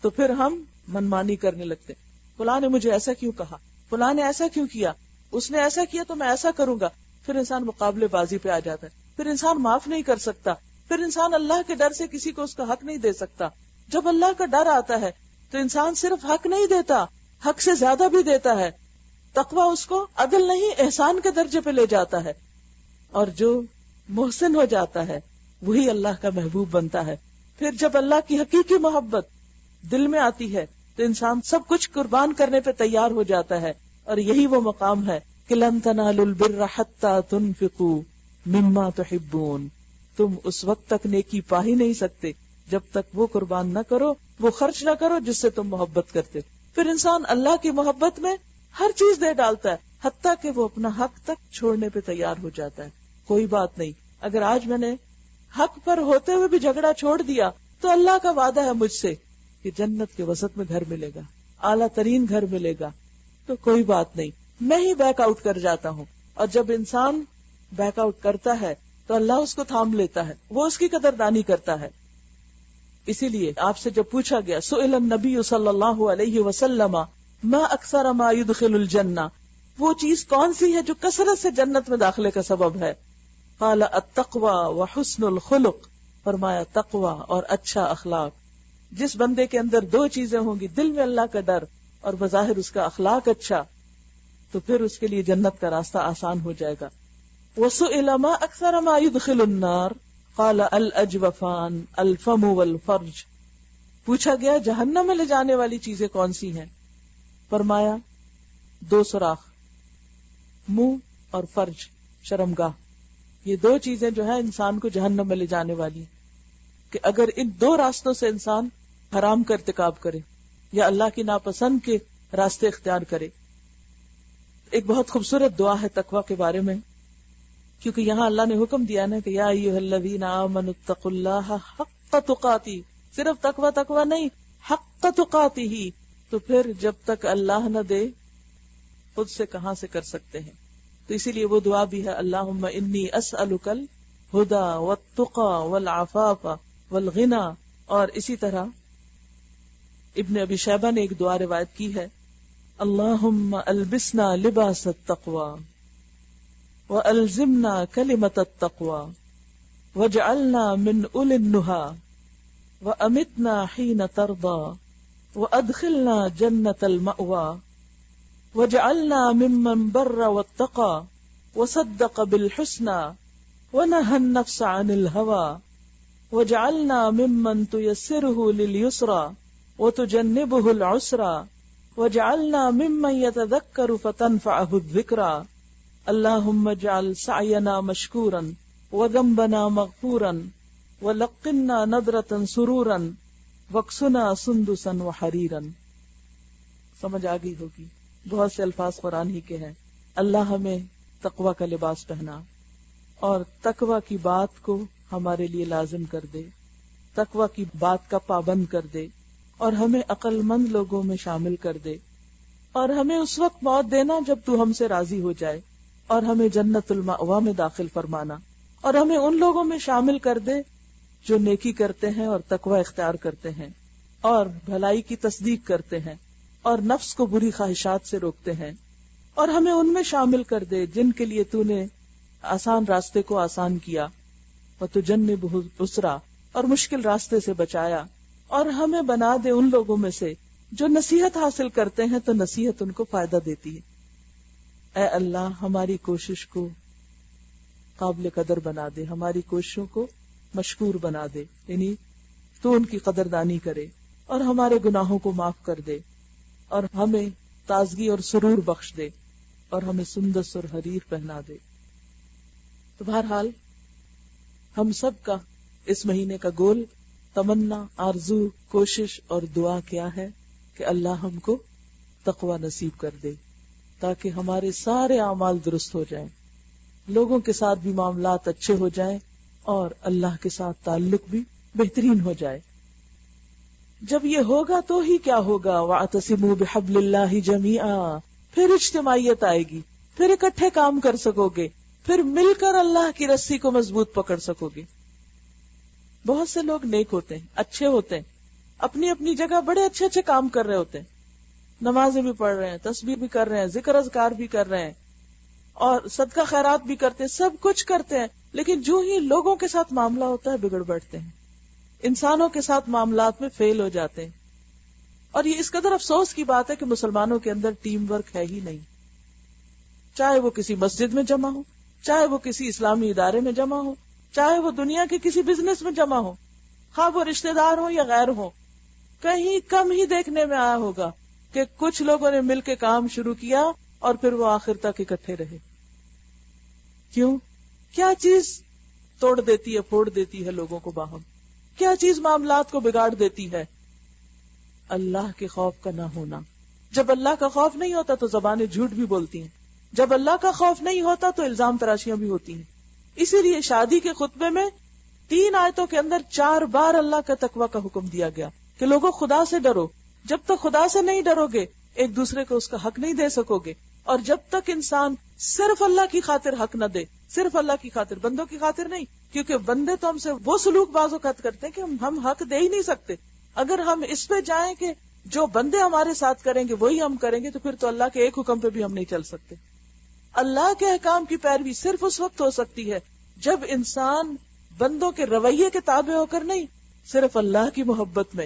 تو پھر ہم منمانی کرنے لگتے. فلاں نے مجھے ایسا کیوں کہا, فلاں نے ایسا کیوں کیا, اس نے ایسا کیا تو میں ایسا کروں گا. پھر انسان مقابلے بازی پہ آ جاتا ہے, پھر انسان معاف نہیں کر سکتا, پھر انسان اللہ کے ڈر سے کسی کو اس کا حق نہیں دے سکتا. جب اللہ کا ڈر آتا ہے تو انسان صرف حق نہیں دیتا, حق سے زیادہ بھی دیتا ہے. تقویٰ اس کو عدل نہیں احسان کے درجے پہ لے جاتا ہے, اور جو محسن ہو جاتا ہے وہی اللہ کا محبوب بنتا ہے. پھر جب اللہ کی حقیقی محبت دل میں آتی ہے تو انسان سب کچھ قربان کرنے پہ تیار ہو جاتا ہے. اور یہی وہ مقام ہے کہ لن تنالوا البر حتى تنفقوا مما تحبون. تم اس وقت تک نیکی پا ہی نہیں سکتے جب تک وہ قربان نہ کرو, وہ خرچ نہ کرو جس سے تم محبت کرتے. پھر انسان اللہ کی محبت میں ہر چیز دے ڈالتا ہے, حتیٰ کہ وہ اپنا حق تک چھوڑنے پہ تیار ہو جاتا ہے. کوئی بات نہیں, اگر آج میں نے حق پر ہوتے ہوئے بھی جھگڑا چھوڑ دیا تو اللہ کا وعدہ ہے مجھ سے کہ جنت کے وسط میں گھر ملے گا, اعلیٰ ترین گھر ملے گا. تو کوئی بات نہیں, میں ہی بیک آؤٹ کر جاتا ہوں. اور جب انسان بیک آؤٹ کرتا ہے تو اللہ اس کو تھام لیتا ہے, وہ اس کی قدردانی کرتا ہے. اسی لیے آپ سے جب پوچھا گیا سئل النبی صلی اللہ علیہ وسلم ما اکثر ما يدخل الجنہ, وہ چیز کون سی ہے جو کثرت سے جنت میں داخلے کا سبب ہے؟ قال التقوی وحسن الخلق, فرمایا تقوی اور اچھا اخلاق. جس بندے کے اندر دو چیزیں ہوں گی, دل میں اللہ کا ڈر اور بظاہر اس کا اخلاق اچھا, تو پھر اس کے لیے جنت کا راستہ آسان ہو جائے گا. وسئل ما اکثر ما يدخل النار قال الاجوفان الفم والفرج, پوچھا گیا جہنم میں لے جانے والی چیزیں کون سی ہیں؟ فرمایا دو سوراخ, منہ اور فرج, شرمگاہ. یہ دو چیزیں جو ہیں انسان کو جہنم میں لے جانے والی, کہ اگر ان دو راستوں سے انسان حرام کا ارتکاب کرے یا اللہ کی ناپسند کے راستے اختیار کرے. ایک بہت خوبصورت دعا ہے تقوی کے بارے میں, کیونکہ یہاں اللہ نے حکم دیا نا کہ یا ایھا الذین آمنوا اتقوا اللہ حق تقاتہ, صرف تقوی نہیں, حق تقاتہ. تو پھر جب تک اللہ نہ دے خود سے کہاں سے کر سکتے ہیں؟ تو اسی لیے وہ دعا بھی ہے, اللہم انی اسألک الہدی والتقی والعفاف والغنی. اور اسی طرح ابن ابی شیبہ نے ایک دعا روایت کی ہے, اللہم البسنا لباس التقوی وَأَلْزِمْنَا كَلِمَةَ التَّقْوَى وَاجْعَلْنَا مِنْ أُولِي النُّهَى وَأَمِتْنَا حِينَ تَرْضَى وَأَدْخِلْنَا جَنَّةَ الْمَأْوَى وَاجْعَلْنَا مِمَّنْ بَرَّ وَاتَّقَى وَصَدَّقَ بِالْحُسْنَى وَنَهَى النَّفْسَ عَنِ الْهَوَى وَاجْعَلْنَا مِمَّنْ تُيَسِّرُهُ لِلْيُسْرَى وَتُجَنِّبُهُ الْعُسْرَى وَاجْعَلْنَا مِمَّنْ يَتَذَكَّرُ فَتَنْفَعَهُ الذِّكْرَى اللہم اجعل سعینا مشکورا وذنبنا مغفورا ولقنا نظرة سرورا وقسنا سندسا وحریرا. سمجھ آ گئی ہوگی, بہت سے الفاظ قرآن ہی کے ہیں. اللہ ہمیں تقوی کا لباس پہنا اور تقوی کی بات کو ہمارے لیے لازم کر دے, تقوی کی بات کا پابند کر دے, اور ہمیں عقل مند لوگوں میں شامل کر دے, اور ہمیں اس وقت موت دینا جب تو ہم سے راضی ہو جائے, اور ہمیں جنت المأویٰ میں داخل فرمانا, اور ہمیں ان لوگوں میں شامل کر دے جو نیکی کرتے ہیں اور تقوی اختیار کرتے ہیں اور بھلائی کی تصدیق کرتے ہیں اور نفس کو بری خواہشات سے روکتے ہیں, اور ہمیں ان میں شامل کر دے جن کے لیے تو نے آسان راستے کو آسان کیا, وتجنبہ العسریٰ, اور مشکل راستے سے بچایا, اور ہمیں بنا دے ان لوگوں میں سے جو نصیحت حاصل کرتے ہیں تو نصیحت ان کو فائدہ دیتی ہے. اے اللہ ہماری کوشش کو قابل قدر بنا دے، ہماری کوششوں کو مشکور بنا دے، یعنی تو ان کی قدردانی کرے اور ہمارے گناہوں کو معاف کر دے اور ہمیں تازگی اور سرور بخش دے اور ہمیں سندس اور حریر پہنا دے۔ تو بہرحال ہم سب کا اس مہینے کا گول، تمنا، آرزو، کوشش اور دعا کیا ہے کہ اللہ ہم کو تقوی نصیب کر دے تاکہ ہمارے سارے اعمال درست ہو جائیں، لوگوں کے ساتھ بھی معاملات اچھے ہو جائیں اور اللہ کے ساتھ تعلق بھی بہترین ہو جائے۔ جب یہ ہوگا تو ہی کیا ہوگا، وَاعْتَصِمُوا بِحَبْلِ اللَّهِ جَمِيعًا، پھر اجتماعیت آئے گی، پھر اکٹھے کام کر سکو گے، پھر مل کر اللہ کی رسی کو مضبوط پکڑ سکو گے۔ بہت سے لوگ نیک ہوتے ہیں، اچھے ہوتے ہیں، اپنی اپنی جگہ بڑے اچھے اچھے کام کر رہے ہوتے ہیں، نمازیں بھی پڑھ رہے ہیں، تسبیح بھی کر رہے ہیں، ذکر اذکار بھی کر رہے ہیں اور صدقہ خیرات بھی کرتے ہیں، سب کچھ کرتے ہیں، لیکن جو ہی لوگوں کے ساتھ معاملہ ہوتا ہے بگڑ بیٹھتے ہیں، انسانوں کے ساتھ معاملات میں فیل ہو جاتے ہیں۔ اور یہ اس قدر افسوس کی بات ہے کہ مسلمانوں کے اندر ٹیم ورک ہے ہی نہیں، چاہے وہ کسی مسجد میں جمع ہو، چاہے وہ کسی اسلامی ادارے میں جمع ہو، چاہے وہ دنیا کے کسی بزنس میں جمع ہو، خواہ وہ رشتہ دار ہو یا غیر ہو، کہیں کم ہی دیکھنے میں آیا ہوگا کہ کچھ لوگوں نے مل کے کام شروع کیا اور پھر وہ آخر تک اکٹھے رہے۔ کیوں؟ کیا چیز توڑ دیتی ہے، پھوڑ دیتی ہے لوگوں کو باہم؟ کیا چیز معاملات کو بگاڑ دیتی ہے؟ اللہ کے خوف کا نہ ہونا۔ جب اللہ کا خوف نہیں ہوتا تو زبانیں جھوٹ بھی بولتی ہیں، جب اللہ کا خوف نہیں ہوتا تو الزام تراشیاں بھی ہوتی ہیں۔ اسی لیے شادی کے خطبے میں 3 آیتوں کے اندر 4 بار اللہ کا تقوی کا حکم دیا گیا کہ لوگوں خدا سے ڈرو۔ جب تک خدا سے نہیں ڈرو گے ایک دوسرے کو اس کا حق نہیں دے سکو گے، اور جب تک انسان صرف اللہ کی خاطر حق نہ دے، صرف اللہ کی خاطر، بندوں کی خاطر نہیں، کیونکہ بندے تو ہم سے وہ سلوک باز اوقات کرتے ہیں کہ ہم حق دے ہی نہیں سکتے۔ اگر ہم اس پہ جائیں کہ جو بندے ہمارے ساتھ کریں گے وہی ہم کریں گے تو پھر تو اللہ کے ایک حکم پہ بھی ہم نہیں چل سکتے۔ اللہ کے احکام کی پیروی صرف اس وقت ہو سکتی ہے جب انسان بندوں کے رویے کے تابع ہو کر نہیں، صرف اللہ کی محبت میں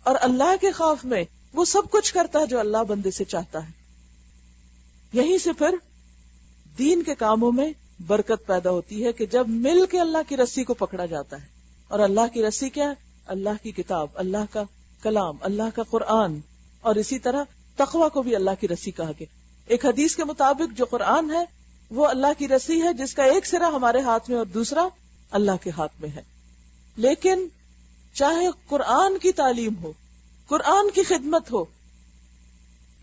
اور اللہ کے خوف میں وہ سب کچھ کرتا ہے جو اللہ بندے سے چاہتا ہے۔ یہیں سے پھر دین کے کاموں میں برکت پیدا ہوتی ہے کہ جب مل کے اللہ کی رسی کو پکڑا جاتا ہے۔ اور اللہ کی رسی کیا ہے؟ اللہ کی کتاب، اللہ کا کلام، اللہ کا قرآن، اور اسی طرح تقوی کو بھی اللہ کی رسی کہا گیا۔ ایک حدیث کے مطابق جو قرآن ہے وہ اللہ کی رسی ہے جس کا ایک سرا ہمارے ہاتھ میں اور دوسرا اللہ کے ہاتھ میں ہے۔ لیکن چاہے قرآن کی تعلیم ہو، قرآن کی خدمت ہو،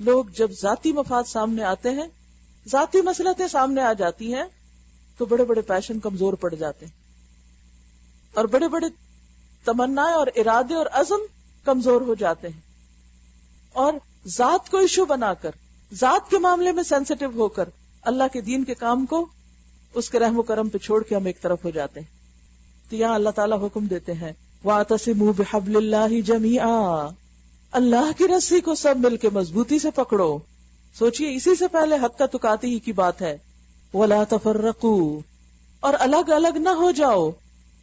لوگ جب ذاتی مفاد سامنے آتے ہیں، ذاتی مصلحتیں سامنے آ جاتی ہیں تو بڑے بڑے پیشن کمزور پڑ جاتے ہیں اور بڑے بڑے تمنا اور ارادے اور عزم کمزور ہو جاتے ہیں، اور ذات کو ایشو بنا کر، ذات کے معاملے میں سینسیٹیو ہو کر اللہ کے دین کے کام کو اس کے رحم و کرم پہ چھوڑ کے ہم ایک طرف ہو جاتے ہیں۔ تو یہاں اللہ تعالیٰ حکم دیتے ہیں وَاعْتَصِمُوا بِحَبْلِ اللَّهِ جَمِيعًا، اللہ کی رسی کو سب مل کے مضبوطی سے پکڑو۔ سوچئے اسی سے پہلے حق کا تکاتی ہی کی بات ہے، وَلَا تَفَرَّقُوا، اور الگ الگ نہ ہو جاؤ،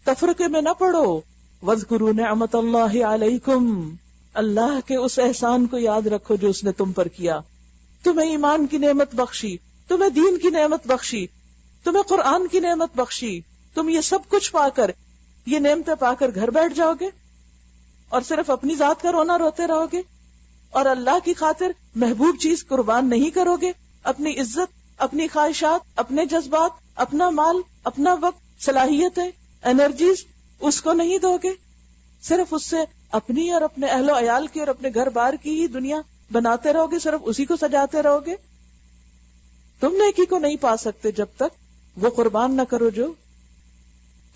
تفرقے میں نہ پڑو۔ وَاذْكُرُوا نِعْمَتَ اللَّهِ عَلَيْكُمْ، اللہ کے اس احسان کو یاد رکھو جو اس نے تم پر کیا، تمہیں ایمان کی نعمت بخشی، تمہیں دین کی نعمت بخشی، تمہیں قرآن کی نعمت بخشی، تم یہ سب کچھ پا کر، یہ نعمتیں پا کر گھر بیٹھ جاؤ گے اور صرف اپنی ذات کا رونا روتے رہو گے اور اللہ کی خاطر محبوب چیز قربان نہیں کرو گے، اپنی عزت، اپنی خواہشات، اپنے جذبات، اپنا مال، اپنا وقت، صلاحیتیں، انرجیز اس کو نہیں دو گے، صرف اس سے اپنی اور اپنے اہل و عیال کی اور اپنے گھر بار کی ہی دنیا بناتے رہو گے، صرف اسی کو سجاتے رہو گے۔ تم نیکی کو نہیں پا سکتے جب تک وہ قربان نہ کرو جو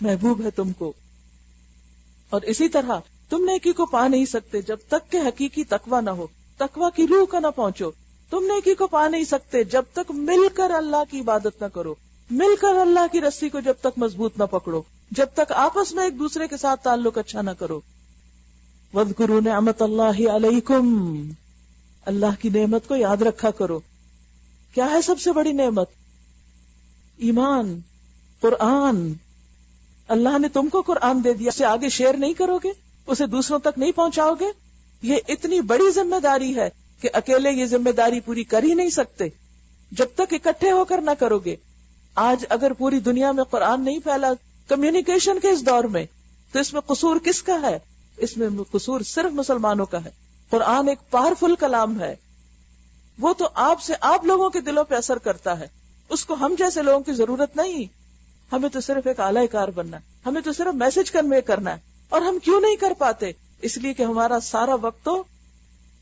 محبوب ہے تم کو، اور اسی طرح تم نیکی کو پا نہیں سکتے جب تک کہ حقیقی تقوی نہ ہو، تقوی کی روح کا نہ پہنچو۔ تم نیکی کو پا نہیں سکتے جب تک مل کر اللہ کی عبادت نہ کرو، مل کر اللہ کی رسی کو جب تک مضبوط نہ پکڑو، جب تک آپس میں ایک دوسرے کے ساتھ تعلق اچھا نہ کرو۔ وَاذْكُرُوا نِعْمَتَ اللَّهِ عَلَيْكُمْ، اللہ کی نعمت کو یاد رکھا کرو۔ کیا ہے سب سے بڑی نعمت؟ ایمان، قرآن۔ اللہ نے تم کو قرآن دے دیا، اسے آگے شیئر نہیں کرو گے، اسے دوسروں تک نہیں پہنچاؤ گے؟ یہ اتنی بڑی ذمہ داری ہے کہ اکیلے یہ ذمہ داری پوری کر ہی نہیں سکتے۔ جب تک اکٹھے ہو کر نہ کرو گے. آج اگر پوری دنیا میں قرآن نہیں پھیلا کمیونیکیشن کے اس دور میں، تو اس میں قصور کس کا ہے؟ اس میں قصور صرف مسلمانوں کا ہے. قرآن ایک پاورفل کلام ہے، وہ تو آپ سے آپ لوگوں کے دلوں پہ اثر کرتا ہے. اس کو ہم جیسے لوگوں کی ضرورت نہیں. ہمیں تو صرف ایک اعلی کار بننا ہے، ہمیں تو صرف میسج کنوے کرنا ہے. اور ہم کیوں نہیں کر پاتے؟ اس لیے کہ ہمارا سارا وقت تو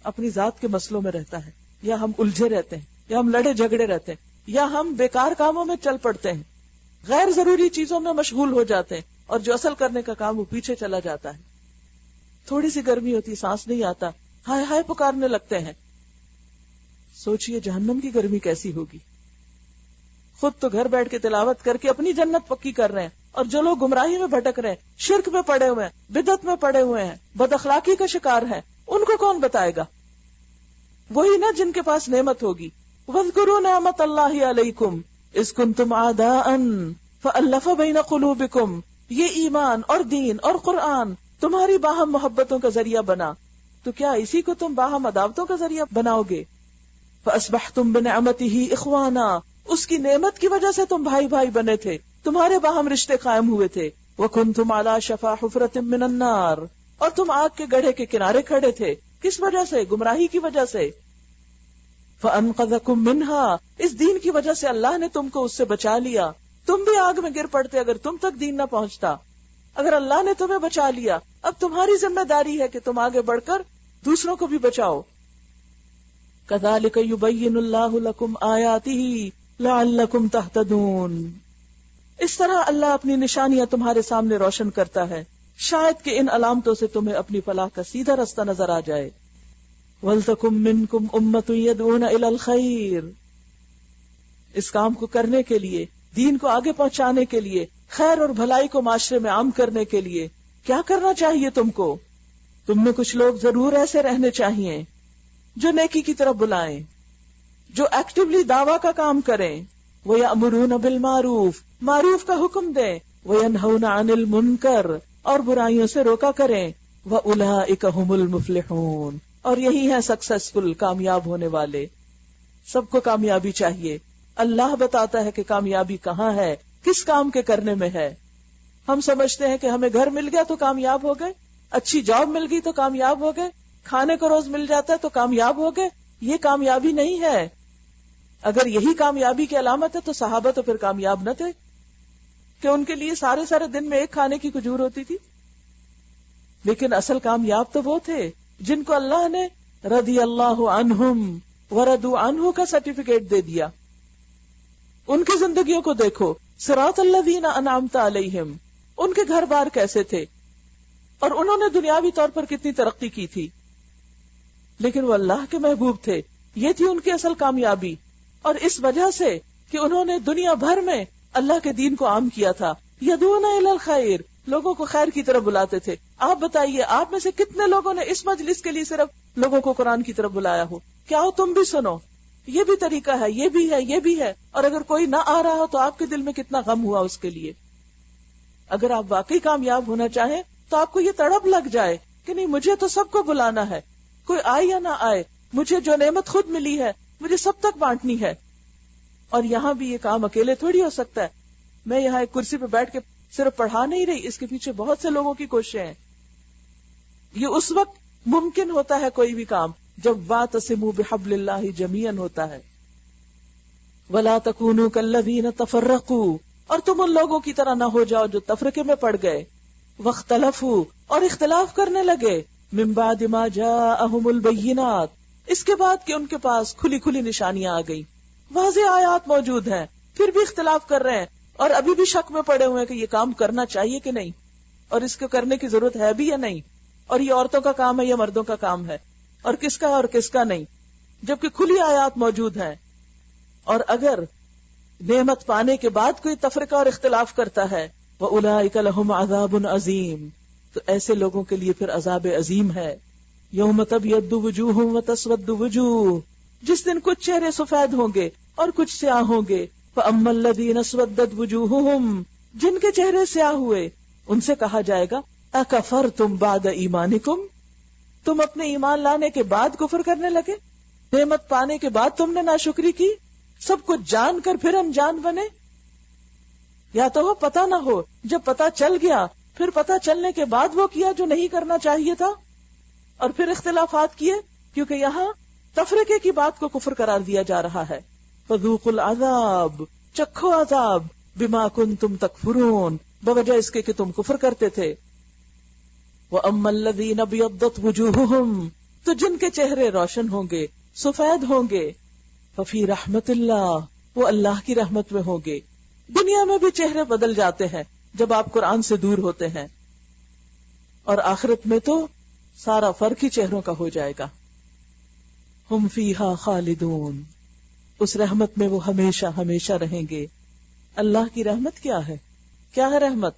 اپنی ذات کے مسئلوں میں رہتا ہے، یا ہم الجھے رہتے ہیں، یا ہم لڑے جھگڑے رہتے ہیں، یا ہم بیکار کاموں میں چل پڑتے ہیں، غیر ضروری چیزوں میں مشغول ہو جاتے ہیں، اور جو اصل کرنے کا کام وہ پیچھے چلا جاتا ہے. تھوڑی سی گرمی ہوتی، سانس نہیں آتا، ہائے ہائے پکارنے لگتے ہیں. سوچئے جہنم کی گرمی کیسی ہوگی. خود تو گھر بیٹھ کے تلاوت کر کے اپنی جنت پکی کر رہے ہیں، اور جو لوگ گمراہی میں بھٹک رہے ہیں، شرک میں پڑے ہوئے ہیں، بدعت میں پڑے ہوئے ہیں، بد اخلاقی کا شکار ہیں، ان کو کون بتائے گا؟ وہی نا جن کے پاس نعمت ہوگی. وَاذْكُرُوا نِعْمَتَ اللَّهِ عَلَيْكُمْ إِذْ كُنْتُمْ أَعْدَاءً فَأَلَّفَ بَيْنَ قُلُوبِكُمْ. یہ ایمان اور دین اور قرآن تمہاری باہم محبتوں کا ذریعہ بنا، تو کیا اسی کو تم باہم عداوتوں کا ذریعہ بناؤ گے؟ فَأَصْبَحْتُمْ بِنِعْمَتِهِ إِخْوَانًا. اس کی نعمت کی وجہ سے تم بھائی بھائی بنے تھے، تمہارے باہم رشتے قائم ہوئے تھے. وَكُنْتُمْ عَلَى شَفَا حُفْرَةٍ مِّنَ النَّارِ. اور تم آگ کے گڑھے کے کنارے کھڑے تھے. کس وجہ سے؟ گمراہی کی وجہ سے. فَأَنْقَذَكُمْ مِنْهَا. اس دین کی وجہ سے اللہ نے تم کو اس سے بچا لیا. تم بھی آگ میں گر پڑتے اگر تم تک دین نہ پہنچتا. اگر اللہ نے تمہیں بچا لیا، اب تمہاری ذمہ داری ہے کہ تم آگے بڑھ کر دوسروں کو بھی بچاؤ. كَذَلِكَ يُبَيِّنُ اللَّهُ لَكُمْ آيَاتِهِ لَعَلَّكُمْ تَهْتَدُونَ. اس طرح اللہ اپنی نشانیاں تمہارے سامنے روشن کرتا ہے، شاید کہ ان علامتوں سے تمہیں اپنی فلاح کا سیدھا رستہ نظر آ جائے. وَلْتَكُمْ مِنْكُمْ أُمَّةٌ يَدْعُونَ إِلَى الْخَيْرِ. اس کام کو کرنے کے لیے، دین کو آگے پہنچانے کے لیے، خیر اور بھلائی کو معاشرے میں عام کرنے کے لیے کیا کرنا چاہیے تم کو؟ تم میں کچھ لوگ ضرور ایسے رہنے چاہیے جو نیکی کی طرف بلائیں، جو ایکٹیولی دعویٰ کا کام کریں. وَيَأْمُرُونَ بِالْمَعْرُوفِ. معروف کا حکم دیں. وَيَنْهَوْنَ عَنِ الْمُنْكَرِ. اور برائیوں سے روکا کریں. وَأُولَئِكَ هُمُ الْمُفْلِحُونَ. اور یہی ہیں سکسیسفل، کامیاب ہونے والے. سب کو کامیابی چاہیے. اللہ بتاتا ہے کہ کامیابی کہاں ہے، کس کام کے کرنے میں ہے. ہم سمجھتے ہیں کہ ہمیں گھر مل گیا تو کامیاب ہو گئے، اچھی جاب مل گئی تو کامیاب ہو گئے، کھانے کو روز مل جاتا ہے تو کامیاب ہو گئے. یہ کامیابی نہیں ہے. اگر یہی کامیابی کی علامت ہے تو صحابہ تو پھر کامیاب نہ تھے کہ ان کے لیے سارے سارے دن میں ایک کھانے کی کھجور ہوتی تھی. لیکن اصل کامیاب تو وہ تھے جن کو اللہ نے رضی اللہ عنہم ورضوا عنہ کا سرٹیفکیٹ دے دیا. ان کی زندگیوں کو دیکھو. صراط الذین انعمت علیہم. ان کے گھر بار کیسے تھے اور انہوں نے دنیاوی طور پر کتنی ترقی کی تھی، لیکن وہ اللہ کے محبوب تھے. یہ تھی ان کی اصل کامیابی. اور اس وجہ سے کہ انہوں نے دنیا بھر میں اللہ کے دین کو عام کیا تھا. یدعون الی الخیر. لوگوں کو خیر کی طرف بلاتے تھے. آپ بتائیے آپ میں سے کتنے لوگوں نے اس مجلس کے لیے صرف لوگوں کو قرآن کی طرف بلایا ہو؟ کیا ہو تم بھی سنو، یہ بھی طریقہ ہے، یہ بھی ہے، یہ بھی ہے. اور اگر کوئی نہ آ رہا ہو تو آپ کے دل میں کتنا غم ہوا اس کے لیے. اگر آپ واقعی کامیاب ہونا چاہیں تو آپ کو یہ تڑپ لگ جائے کہ نہیں، مجھے تو سب کو بلانا ہے، کوئی آئے یا نہ آئے، مجھے جو نعمت خود ملی ہے مجھے سب تک بانٹنی ہے. اور یہاں بھی یہ کام اکیلے تھوڑی ہو سکتا ہے. میں یہاں ایک کرسی پہ بیٹھ کے صرف پڑھا نہیں رہی، اس کے پیچھے بہت سے لوگوں کی کوششیں ہیں. یہ اس وقت ممکن ہوتا ہے کوئی بھی کام جب واعتصموا بحبل اللہ جمیعا ہوتا ہے. ولا تکونوا کالذین تفرقوا. اور تم ان لوگوں کی طرح نہ ہو جاؤ جو تفرقے میں پڑ گئے. واختلفوا. اور اختلاف کرنے لگے. من بعد ما جاءہم البینات. اس کے بعد کہ ان کے پاس کھلی کھلی نشانیاں آ گئی، واضح آیات موجود ہیں، پھر بھی اختلاف کر رہے ہیں اور ابھی بھی شک میں پڑے ہوئے ہیں کہ یہ کام کرنا چاہیے کہ نہیں، اور اس کو کرنے کی ضرورت ہے بھی یا نہیں، اور یہ عورتوں کا کام ہے یا مردوں کا کام ہے، اور کس کا اور کس کا نہیں، جبکہ کھلی آیات موجود ہیں. اور اگر نعمت پانے کے بعد کوئی تفرقہ اور اختلاف کرتا ہے، وَأُولَئِكَ لَهُمْ عَذَابٌ عَظِيمٌ. تو ایسے لوگوں کے لیے پھر عذاب عظیم ہے. یوم تبیض وجوہ وتسود وجوہ. جس دن کچھ چہرے سفید ہوں گے اور کچھ سیاہ ہوں گے. فَأَمَّا الَّذِينَ اسْوَدَّتْ وُجُوهُهُمْ. جن کے چہرے سیاہ ہوئے ان سے کہا جائے گا اَكَفَرْتُمْ بَعْدَ ایمانکم. تم اپنے ایمان لانے کے بعد کفر کرنے لگے، نعمت پانے کے بعد تم نے ناشکری کی. سب کچھ جان کر پھر انجان بنے؟ یا تو وہ پتہ نہ ہو، جب پتہ چل گیا پھر پتہ چلنے کے بعد وہ کیا جو نہیں کرنا چاہیے تھا، اور پھر اختلافات کیے، کیونکہ یہاں تفرقے کی بات کو کفر قرار دیا جا رہا ہے. فذوقوا العذاب، چکھو عذاب، بما کنتم تکفرون، بوجہ اس کے کہ تم کفر کرتے تھے. وَأَمَّا الَّذِينَ ابْيَضَّتْ وُجُوهُهُمْ، تو جن کے چہرے روشن ہوں گے، سفید ہوں گے، ففی رحمت اللہ، وہ اللہ کی رحمت میں ہوں گے. دنیا میں بھی چہرے بدل جاتے ہیں جب آپ قرآن سے دور ہوتے ہیں، اور آخرت میں تو سارا فرق ہی چہروں کا ہو جائے گا. ہم فیہا خالدون، اس رحمت میں وہ ہمیشہ ہمیشہ رہیں گے. اللہ کی رحمت کیا ہے؟ کیا ہے رحمت؟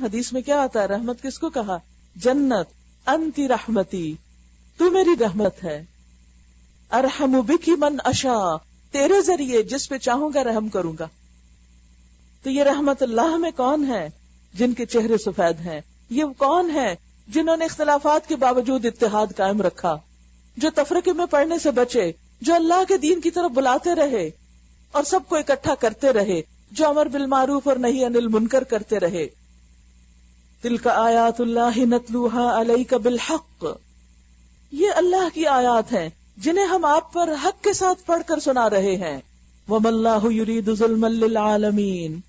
حدیث میں کیا آتا ہے؟ رحمت کس کو کہا؟ جنت. انتی رحمتی، تو میری رحمت ہے. ارحم بکی من اشاء، تیرے ذریعے جس پہ چاہوں گا رحم کروں گا. تو یہ رحمت اللہ میں کون ہے؟ جن کے چہرے سفید ہیں. یہ کون ہے جنہوں نے اختلافات کے باوجود اتحاد قائم رکھا، جو تفرقے میں پڑنے سے بچے، جو اللہ کے دین کی طرف بلاتے رہے اور سب کو اکٹھا کرتے رہے، جو امر بالمعروف اور نہی عن المنکر کرتے رہے. تلک آیات اللہ نتلوها علیک بالحق، یہ اللہ کی آیات ہیں جنہیں ہم آپ پر حق کے ساتھ پڑھ کر سنا رہے ہیں. وما اللہ یرید ظلما للعالمین،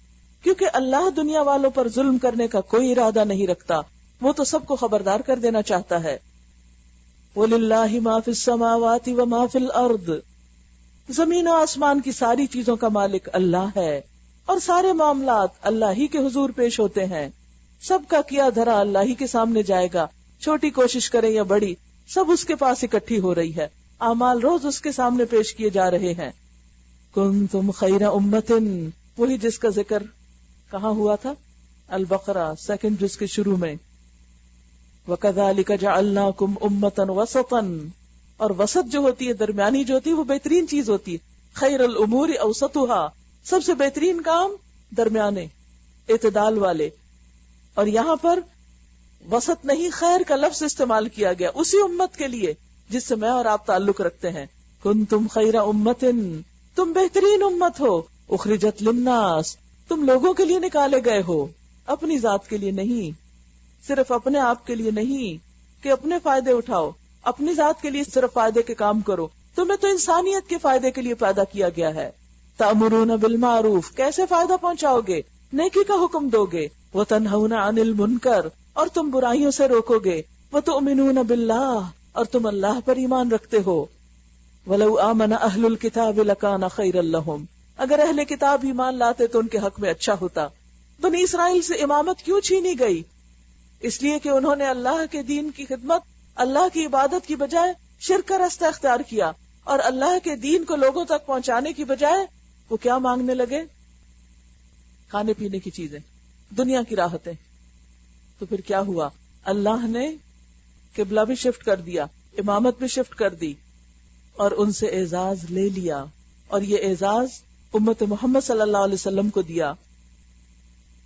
کیونکہ اللہ دنیا والوں پر ظلم کرنے کا کوئی ارادہ نہیں رکھتا، وہ تو سب کو خبردار کر دینا چاہتا ہے. وَلِلَّهِ مَا فِي السَّمَاوَاتِ وَمَا فِي الْأَرْضِ، زمین و آسمان کی ساری چیزوں کا مالک اللہ ہے، اور سارے معاملات اللہ ہی کے حضور پیش ہوتے ہیں. سب کا کیا دھرا اللہ ہی کے سامنے جائے گا، چھوٹی کوشش کرے یا بڑی، سب اس کے پاس اکٹھی ہو رہی ہے. اعمال روز اس کے سامنے پیش کیے جا رہے ہیں. کنتم خیر امت، وہی جس کا ذکر کہاں ہوا تھا؟ البقرہ 2 جز کے شروع میں. وَكَذَلِكَ جَعَلْنَاكُمْ أُمَّةً وَسَطًا، اور وسط جو ہوتی ہے، درمیانی جو ہوتی ہے، وہ بہترین چیز ہوتی ہے. خیر الامور اوسطها، سب سے بہترین کام درمیانے، اعتدال والے. اور یہاں پر وسط نہیں، خیر کا لفظ استعمال کیا گیا اسی امت کے لیے جس سے میں اور آپ تعلق رکھتے ہیں. کنتم خیر امت، تم بہترین امت ہو. اخرجت للناس، تم لوگوں کے لیے نکالے گئے ہو، اپنی ذات کے لیے نہیں، صرف اپنے آپ کے لیے نہیں کہ اپنے فائدے اٹھاؤ، اپنی ذات کے لیے صرف فائدے کے کام کرو. تمہیں تو انسانیت کے فائدے کے لیے پیدا کیا گیا ہے. تأمرون بالمعروف، کیسے فائدہ پہنچاؤ گے؟ نیکی کا حکم دو گے. وتنہون عن المنکر، اور تم برائیوں سے روکو گے. وتؤمنون باللہ، اور تم اللہ پر ایمان رکھتے ہو. وَلَوْ آمَنَ أَهْلُ الْكِتَابِ لَكَانَ خَيْرًا لَهُمْ، اگر اہل کتاب ایمان لاتے تو ان کے حق میں اچھا ہوتا. بنی اسرائیل سے امامت کیوں چھینی گئی؟ اس لیے کہ انہوں نے اللہ کے دین کی خدمت، اللہ کی عبادت کی بجائے شرک کا راستہ اختیار کیا، اور اللہ کے دین کو لوگوں تک پہنچانے کی بجائے وہ کیا مانگنے لگے؟ کھانے پینے کی چیزیں، دنیا کی راحتیں. تو پھر کیا ہوا؟ اللہ نے قبلہ بھی شفٹ کر دیا، امامت بھی شفٹ کر دی، اور ان سے اعزاز لے لیا، اور یہ اعزاز امت محمد صلی اللہ علیہ وسلم کو دیا.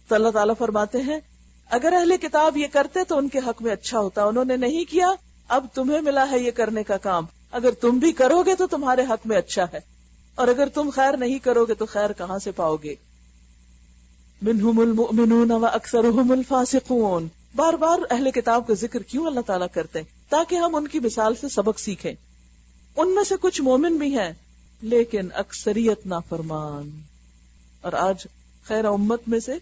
تو اللہ تعالیٰ فرماتے ہیں اگر اہل کتاب یہ کرتے تو ان کے حق میں اچھا ہوتا. انہوں نے نہیں کیا، اب تمہیں ملا ہے یہ کرنے کا کام. اگر تم بھی کرو گے تو تمہارے حق میں اچھا ہے، اور اگر تم خیر نہیں کرو گے تو خیر کہاں سے پاؤ گے؟ منہم المؤمنون واکثرهم الفاسقون، بار بار اہل کتاب کا ذکر کیوں اللہ تعالیٰ کرتے ہیں؟ تاکہ ہم ان کی مثال سے سبق سیکھیں. ان میں سے کچھ مومن بھی ہیں لیکن اکثریت نافرمان. اور آج خیر امت میں سے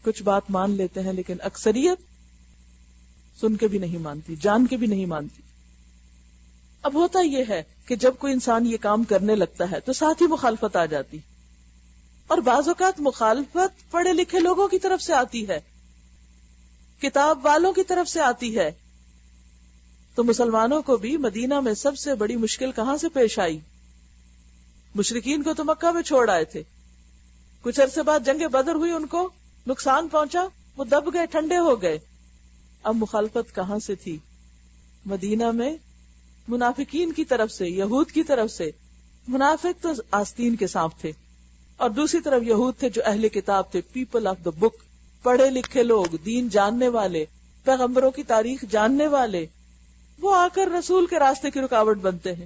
کچھ بات مان لیتے ہیں لیکن اکثریت سن کے بھی نہیں مانتی، جان کے بھی نہیں مانتی. اب ہوتا یہ ہے کہ جب کوئی انسان یہ کام کرنے لگتا ہے تو ساتھ ہی مخالفت آ جاتی، اور بعض اوقات مخالفت پڑھے لکھے لوگوں کی طرف سے آتی ہے، کتاب والوں کی طرف سے آتی ہے. تو مسلمانوں کو بھی مدینہ میں سب سے بڑی مشکل کہاں سے پیش آئی؟ مشرکین کو تو مکہ میں چھوڑ آئے تھے، کچھ عرصے بعد جنگ بدر ہوئی، ان کو نقصان پہنچا، وہ دب گئے، ٹھنڈے ہو گئے. اب مخالفت کہاں سے تھی؟ مدینہ میں منافقین کی طرف سے، یہود کی طرف سے. منافق تو آستین کے سانپ تھے، اور دوسری طرف یہود تھے جو اہل کتاب تھے، پیپل آف دا بک، پڑھے لکھے لوگ، دین جاننے والے، پیغمبروں کی تاریخ جاننے والے. وہ آ کر رسول کے راستے کی رکاوٹ بنتے ہیں.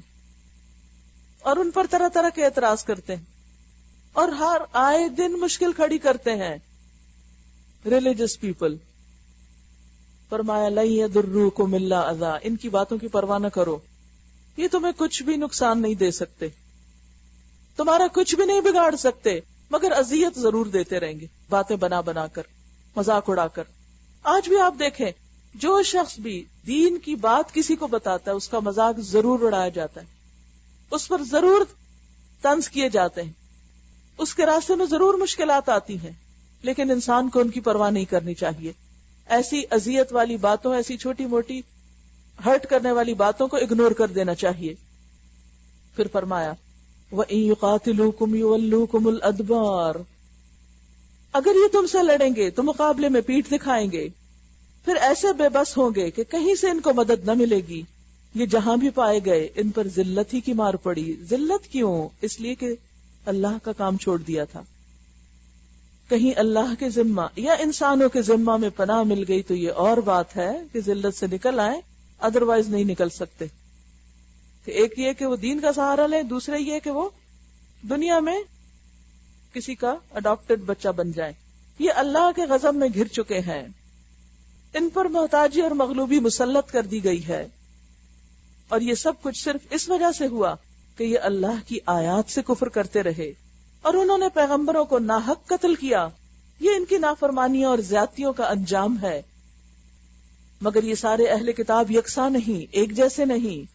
اور ان پر طرح طرح کے اعتراض کرتے ہیں اور ہر آئے دن مشکل کھڑی کرتے ہیں ریلیجس پیپل. فرمایا لن یضروکم الا اذی، ان کی باتوں کی پرواہ نہ کرو، یہ تمہیں کچھ بھی نقصان نہیں دے سکتے، تمہارا کچھ بھی نہیں بگاڑ سکتے، مگر اذیت ضرور دیتے رہیں گے، باتیں بنا بنا کر، مذاق اڑا کر. آج بھی آپ دیکھیں جو شخص بھی دین کی بات کسی کو بتاتا ہے اس کا مذاق ضرور اڑایا جاتا ہے، اس پر ضرور طنز کیے جاتے ہیں، اس کے راستے میں ضرور مشکلات آتی ہیں، لیکن انسان کو ان کی پرواہ نہیں کرنی چاہیے. ایسی اذیت والی باتوں، ایسی چھوٹی موٹی ہرٹ کرنے والی باتوں کو اگنور کر دینا چاہیے. پھر فرمایا وَإِن يُقَاتِلُوكُمْ يُوَلُّوكُمُ الْأَدْبَارَ، اگر یہ تم سے لڑیں گے تو مقابلے میں پیٹھ دکھائیں گے، پھر ایسے بے بس ہوں گے کہ کہیں سے ان کو مدد نہ ملے گی. یہ جہاں بھی پائے گئے ان پر ذلت ہی کی مار پڑی. ذلت کیوں؟ اس لیے کہ اللہ کا کام چھوڑ دیا تھا. کہیں اللہ کے ذمہ یا انسانوں کے ذمہ میں پناہ مل گئی تو یہ اور بات ہے کہ ذلت سے نکل آئیں، ادروائز نہیں نکل سکتے. کہ ایک یہ کہ وہ دین کا سہارا لیں، دوسرے یہ کہ وہ دنیا میں کسی کا اڈاپٹڈ بچہ بن جائیں. یہ اللہ کے غضب میں گھر چکے ہیں، ان پر محتاجی اور مغلوبی مسلط کر دی گئی ہے، اور یہ سب کچھ صرف اس وجہ سے ہوا کہ یہ اللہ کی آیات سے کفر کرتے رہے اور انہوں نے پیغمبروں کو ناحق قتل کیا. یہ ان کی نافرمانیوں اور زیادتیوں کا انجام ہے. مگر یہ سارے اہل کتاب یکساں نہیں، ایک جیسے نہیں.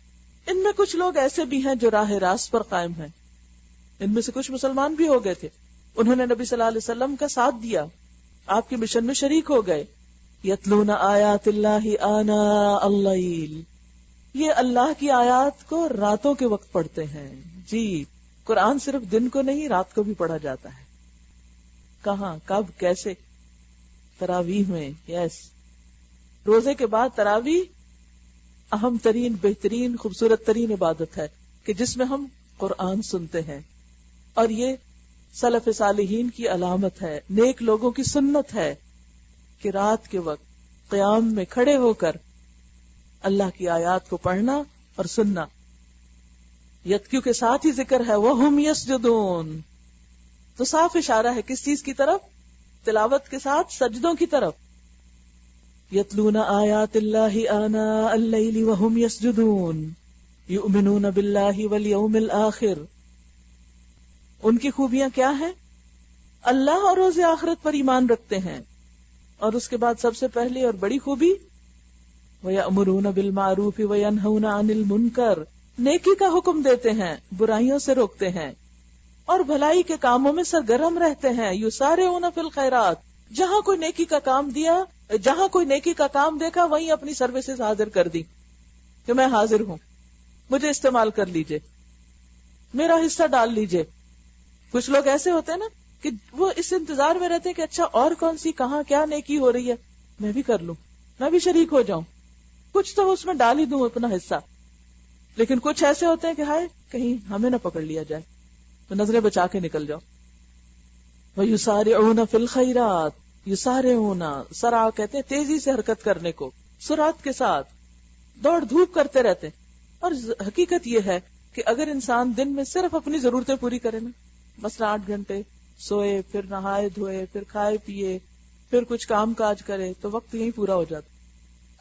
ان میں کچھ لوگ ایسے بھی ہیں جو راہ راست پر قائم ہیں. ان میں سے کچھ مسلمان بھی ہو گئے تھے، انہوں نے نبی صلی اللہ علیہ وسلم کا ساتھ دیا، آپ کے مشن میں شریک ہو گئے. یتلون آیات اللہ آناء اللیل، یہ اللہ کی آیات کو راتوں کے وقت پڑھتے ہیں. جی، قرآن صرف دن کو نہیں رات کو بھی پڑھا جاتا ہے. کہاں، کب، کیسے؟ تراویح میں. یس، روزے کے بعد تراویح اہم ترین، بہترین، خوبصورت ترین عبادت ہے کہ جس میں ہم قرآن سنتے ہیں، اور یہ سلف صالحین کی علامت ہے، نیک لوگوں کی سنت ہے کہ رات کے وقت قیام میں کھڑے ہو کر اللہ کی آیات کو پڑھنا اور سننا. یتکیو کے ساتھ ہی ذکر ہے وَهُمْ يَسْجُدُونَ، تو صاف اشارہ ہے کس چیز کی طرف؟ تلاوت کے ساتھ سجدوں کی طرف. یتلون آیات اللہ آناء اللیل وَهُمْ يَسْجُدُونَ یؤمنون باللہ والیوم الآخر. ان کی خوبیاں کیا ہیں؟ اللہ اور روز آخرت پر ایمان رکھتے ہیں، اور اس کے بعد سب سے پہلی اور بڑی خوبی وَيَأْمُرُونَ بِالْمَعْرُوفِ وَيَنْهَوْنَ عَنِ الْمُنْكَرِ، نیکی کا حکم دیتے ہیں، برائیوں سے روکتے ہیں، اور بھلائی کے کاموں میں سرگرم رہتے ہیں. یسارعون فی الخیرات، جہاں کوئی نیکی کا کام دیا، جہاں کوئی نیکی کا کام دیکھا وہیں اپنی سروسز حاضر کر دی کہ میں حاضر ہوں، مجھے استعمال کر لیجئے، میرا حصہ ڈال لیجئے. کچھ لوگ ایسے ہوتے ہیں نا کہ وہ اس انتظار میں رہتے ہیں کہ اچھا اور کون سی کہاں کیا نیکی ہو رہی ہے، میں بھی کر لوں، میں بھی شریک ہو جاؤں، کچھ تو اس میں ڈال ہی دوں اپنا حصہ. لیکن کچھ ایسے ہوتے ہیں کہ ہائے کہیں ہمیں نہ پکڑ لیا جائے، تو نظریں بچا کے نکل جاؤ. وَيُسَارِعُونَ فِي الْخَيْرَاتِ، یسارعون، سرع کہتے ہیں تیزی سے حرکت کرنے کو، سرعت کے ساتھ دوڑ دھوپ کرتے رہتے. اور حقیقت یہ ہے کہ اگر انسان دن میں صرف اپنی ضرورتیں پوری کرے نا، مثلا 8 گھنٹے سوئے، پھر نہائے دھوئے، پھر کھائے پیے، پھر کچھ کام کاج کرے، تو وقت یہیں پورا ہو جاتا.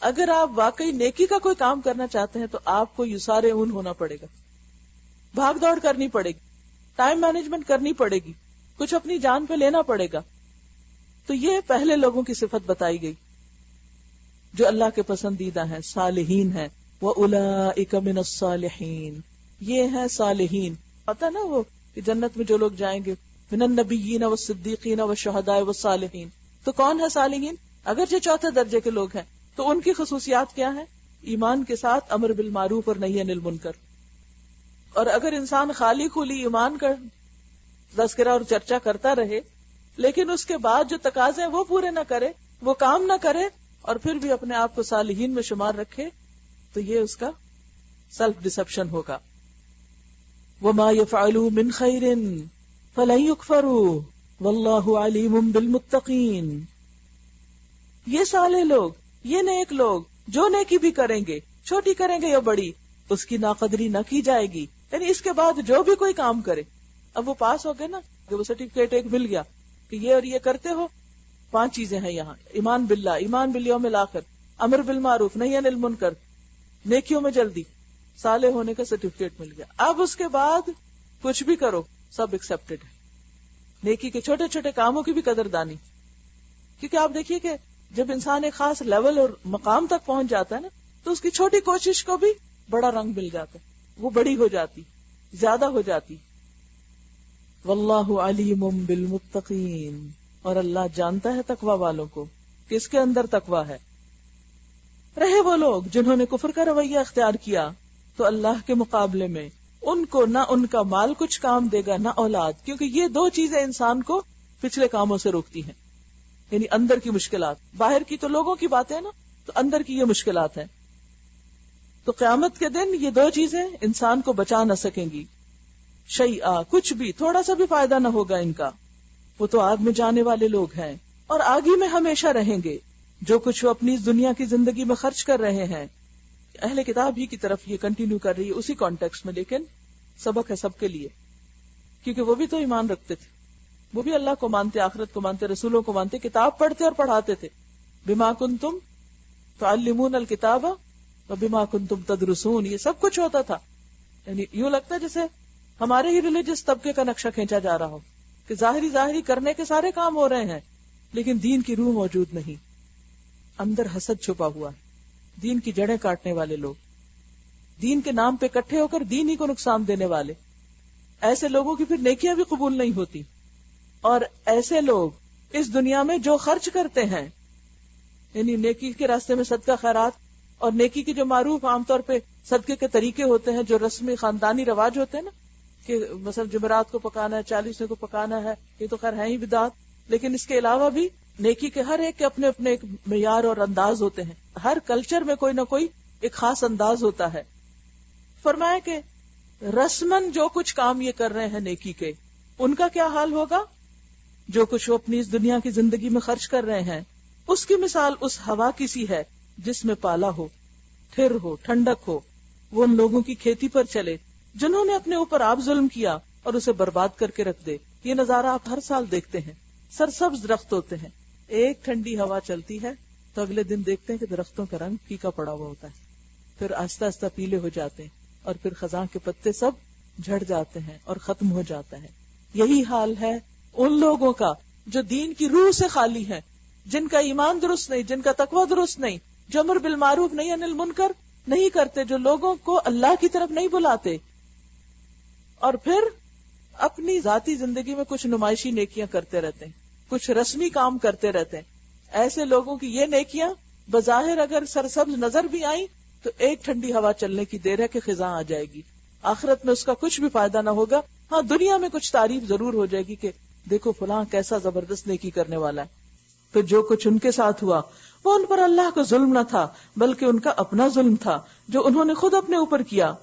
اگر آپ واقعی نیکی کا کوئی کام کرنا چاہتے ہیں تو آپ کو یسارعون ہونا پڑے گا، بھاگ دوڑ کرنی پڑے گی، ٹائم مینجمنٹ کرنی پڑے گی، کچھ اپنی جان پہ لینا پڑے گا. تو یہ پہلے لوگوں کی صفت بتائی گئی جو اللہ کے پسندیدہ ہیں، صالحین ہیں. وَأُولَئِكَ مِنَ الصَّالِحِينَ، یہ ہیں صالحین. پتہ نا وہ کہ جنت میں جو لوگ جائیں گے من النبیین والصدیقین والشہداء والصالحین. تو کون ہے صالحین؟ اگرچہ چوتھے درجے کے لوگ ہیں تو ان کی خصوصیات کیا ہیں؟ ایمان کے ساتھ امر بالمعروف اور نہی عن المنکر. اور اگر انسان خالی خولی ایمان کا تذکرہ اور چرچا کرتا رہے لیکن اس کے بعد جو تقاضے ہیں وہ پورے نہ کرے، وہ کام نہ کرے، اور پھر بھی اپنے آپ کو صالحین میں شمار رکھے، تو یہ اس کا سیلف ڈسپشن ہوگا. وَمَا يَفْعَلُوا مِنْ خَيْرٍ فَلَنْ يُكْفَرُوا وَاللَّهُ عَلِيمٌ بِالْمُتَّقِينَ. یہ صالح لوگ، یہ نیک لوگ جو نیکی بھی کریں گے، چھوٹی کریں گے یا بڑی، اس کی ناقدری نہ کی جائے گی، یعنی اس کے بعد جو بھی کوئی کام کرے، اب وہ پاس ہو گئے نا کہ وہ سرٹیفکیٹ ایک مل گیا کہ یہ اور یہ کرتے ہو، 5 چیزیں ہیں یہاں: ایمان باللہ، ایمان بالیوم الاخر، امر بالمعروف، نہی عن المنکر، نیکیوں میں جلدی، صالح ہونے کا سرٹیفکیٹ مل گیا. اب اس کے بعد کچھ بھی کرو سب ایکسپٹڈ ہے. نیکی کے چھوٹے چھوٹے کاموں کی بھی قدردانی، کیونکہ آپ دیکھیے کہ جب انسان ایک خاص لیول اور مقام تک پہنچ جاتا ہے نا تو اس کی چھوٹی کوشش کو بھی بڑا رنگ مل جاتا ہے، وہ بڑی ہو جاتی، زیادہ ہو جاتی. واللہ علیم بالمتقین، اور اللہ جانتا ہے تقوی والوں کو، کس کے اندر تقوی ہے. رہے وہ لوگ جنہوں نے کفر کا رویہ اختیار کیا تو اللہ کے مقابلے میں ان کو نہ ان کا مال کچھ کام دے گا نہ اولاد، کیونکہ یہ 2 چیزیں انسان کو پچھلے کاموں سے روکتی ہیں. یعنی اندر کی مشکلات، باہر کی تو لوگوں کی باتیں نا، تو اندر کی یہ مشکلات ہیں. تو قیامت کے دن یہ 2 چیزیں انسان کو بچا نہ سکیں گی. شیئا، کچھ بھی، تھوڑا سا بھی فائدہ نہ ہوگا ان کا. وہ تو آگ میں جانے والے لوگ ہیں اور آگ ہی میں ہمیشہ رہیں گے. جو کچھ وہ اپنی اس دنیا کی زندگی میں خرچ کر رہے ہیں، اہل کتاب ہی کی طرف یہ کنٹینیو کر رہی ہے اسی کانٹیکسٹ میں، لیکن سبق ہے سب کے لیے، کیونکہ وہ بھی تو ایمان رکھتے تھے، وہ بھی اللہ کو مانتے، آخرت کو مانتے، رسولوں کو مانتے، کتاب پڑھتے اور پڑھاتے تھے. بما کنتم تعلمون الکتاب وبما کنتم تدرسون، یہ سب کچھ ہوتا تھا. یعنی یوں لگتا ہے جیسے ہمارے ہی ریلیجس طبقے کا نقشہ کھینچا جا رہا ہو کہ ظاہری کرنے کے سارے کام ہو رہے ہیں لیکن دین کی روح موجود نہیں، اندر حسد چھپا ہوا ہے. دین کی جڑیں کاٹنے والے لوگ، دین کے نام پہ اکٹھے ہو کر دین ہی کو نقصان دینے والے، ایسے لوگوں کی پھر نیکیاں بھی قبول نہیں ہوتی. اور ایسے لوگ اس دنیا میں جو خرچ کرتے ہیں، یعنی نیکی کے راستے میں صدقہ خیرات اور نیکی کے جو معروف عام طور پہ صدقے کے طریقے ہوتے ہیں، جو رسمی خاندانی رواج ہوتے ہیں نا، کہ مثلا جمعرات کو پکانا ہے، 40 کو پکانا ہے، یہ تو خیر ہے ہی بدعت، لیکن اس کے علاوہ بھی نیکی کے ہر ایک کے اپنے اپنے ایک معیار اور انداز ہوتے ہیں. ہر کلچر میں کوئی نہ کوئی ایک خاص انداز ہوتا ہے. فرمایا کہ رسمن جو کچھ کام یہ کر رہے ہیں نیکی کے، ان کا کیا حال ہوگا؟ جو کچھ وہ اپنی اس دنیا کی زندگی میں خرچ کر رہے ہیں، اس کی مثال اس ہوا کی سی ہے جس میں پالا ہو، ٹھر ہو، ٹھنڈک ہو. وہ ان لوگوں کی کھیتی پر چلے جنہوں نے اپنے اوپر آپ ظلم کیا اور اسے برباد کر کے رکھ دے. یہ نظارہ آپ ہر سال دیکھتے ہیں. سرسبز درخت ہوتے ہیں، ایک ٹھنڈی ہوا چلتی ہے تو اگلے دن دیکھتے ہیں کہ درختوں کا رنگ پھیکا پڑا ہوا ہوتا ہے، پھر آہستہ آہستہ پیلے ہو جاتے ہیں اور پھر خزاں کے پتے سب جھڑ جاتے ہیں اور ختم ہو جاتا ہے. یہی حال ہے ان لوگوں کا جو دین کی روح سے خالی ہیں، جن کا ایمان درست نہیں، جن کا تقوی درست نہیں، جو امر بالمعروف نہی عن المنکر نہیں کرتے، جو لوگوں کو اللہ کی طرف نہیں بلاتے، اور پھر اپنی ذاتی زندگی میں کچھ نمائشی نیکیاں کرتے رہتے ہیں، کچھ رسمی کام کرتے رہتے ہیں. ایسے لوگوں کی یہ نیکیاں بظاہر اگر سرسبز نظر بھی آئیں تو ایک ٹھنڈی ہوا چلنے کی دیر ہے کہ خزاں آ جائے گی. آخرت میں اس کا کچھ بھی فائدہ نہ ہوگا. ہاں، دنیا میں کچھ تعریف ضرور ہو جائے گی کہ دیکھو فلاں کیسا زبردست نیکی کرنے والا ہے. تو جو کچھ ان کے ساتھ ہوا وہ ان پر اللہ کا ظلم نہ تھا بلکہ ان کا اپنا ظلم تھا جو انہوں نے خود اپنے اوپر کیا.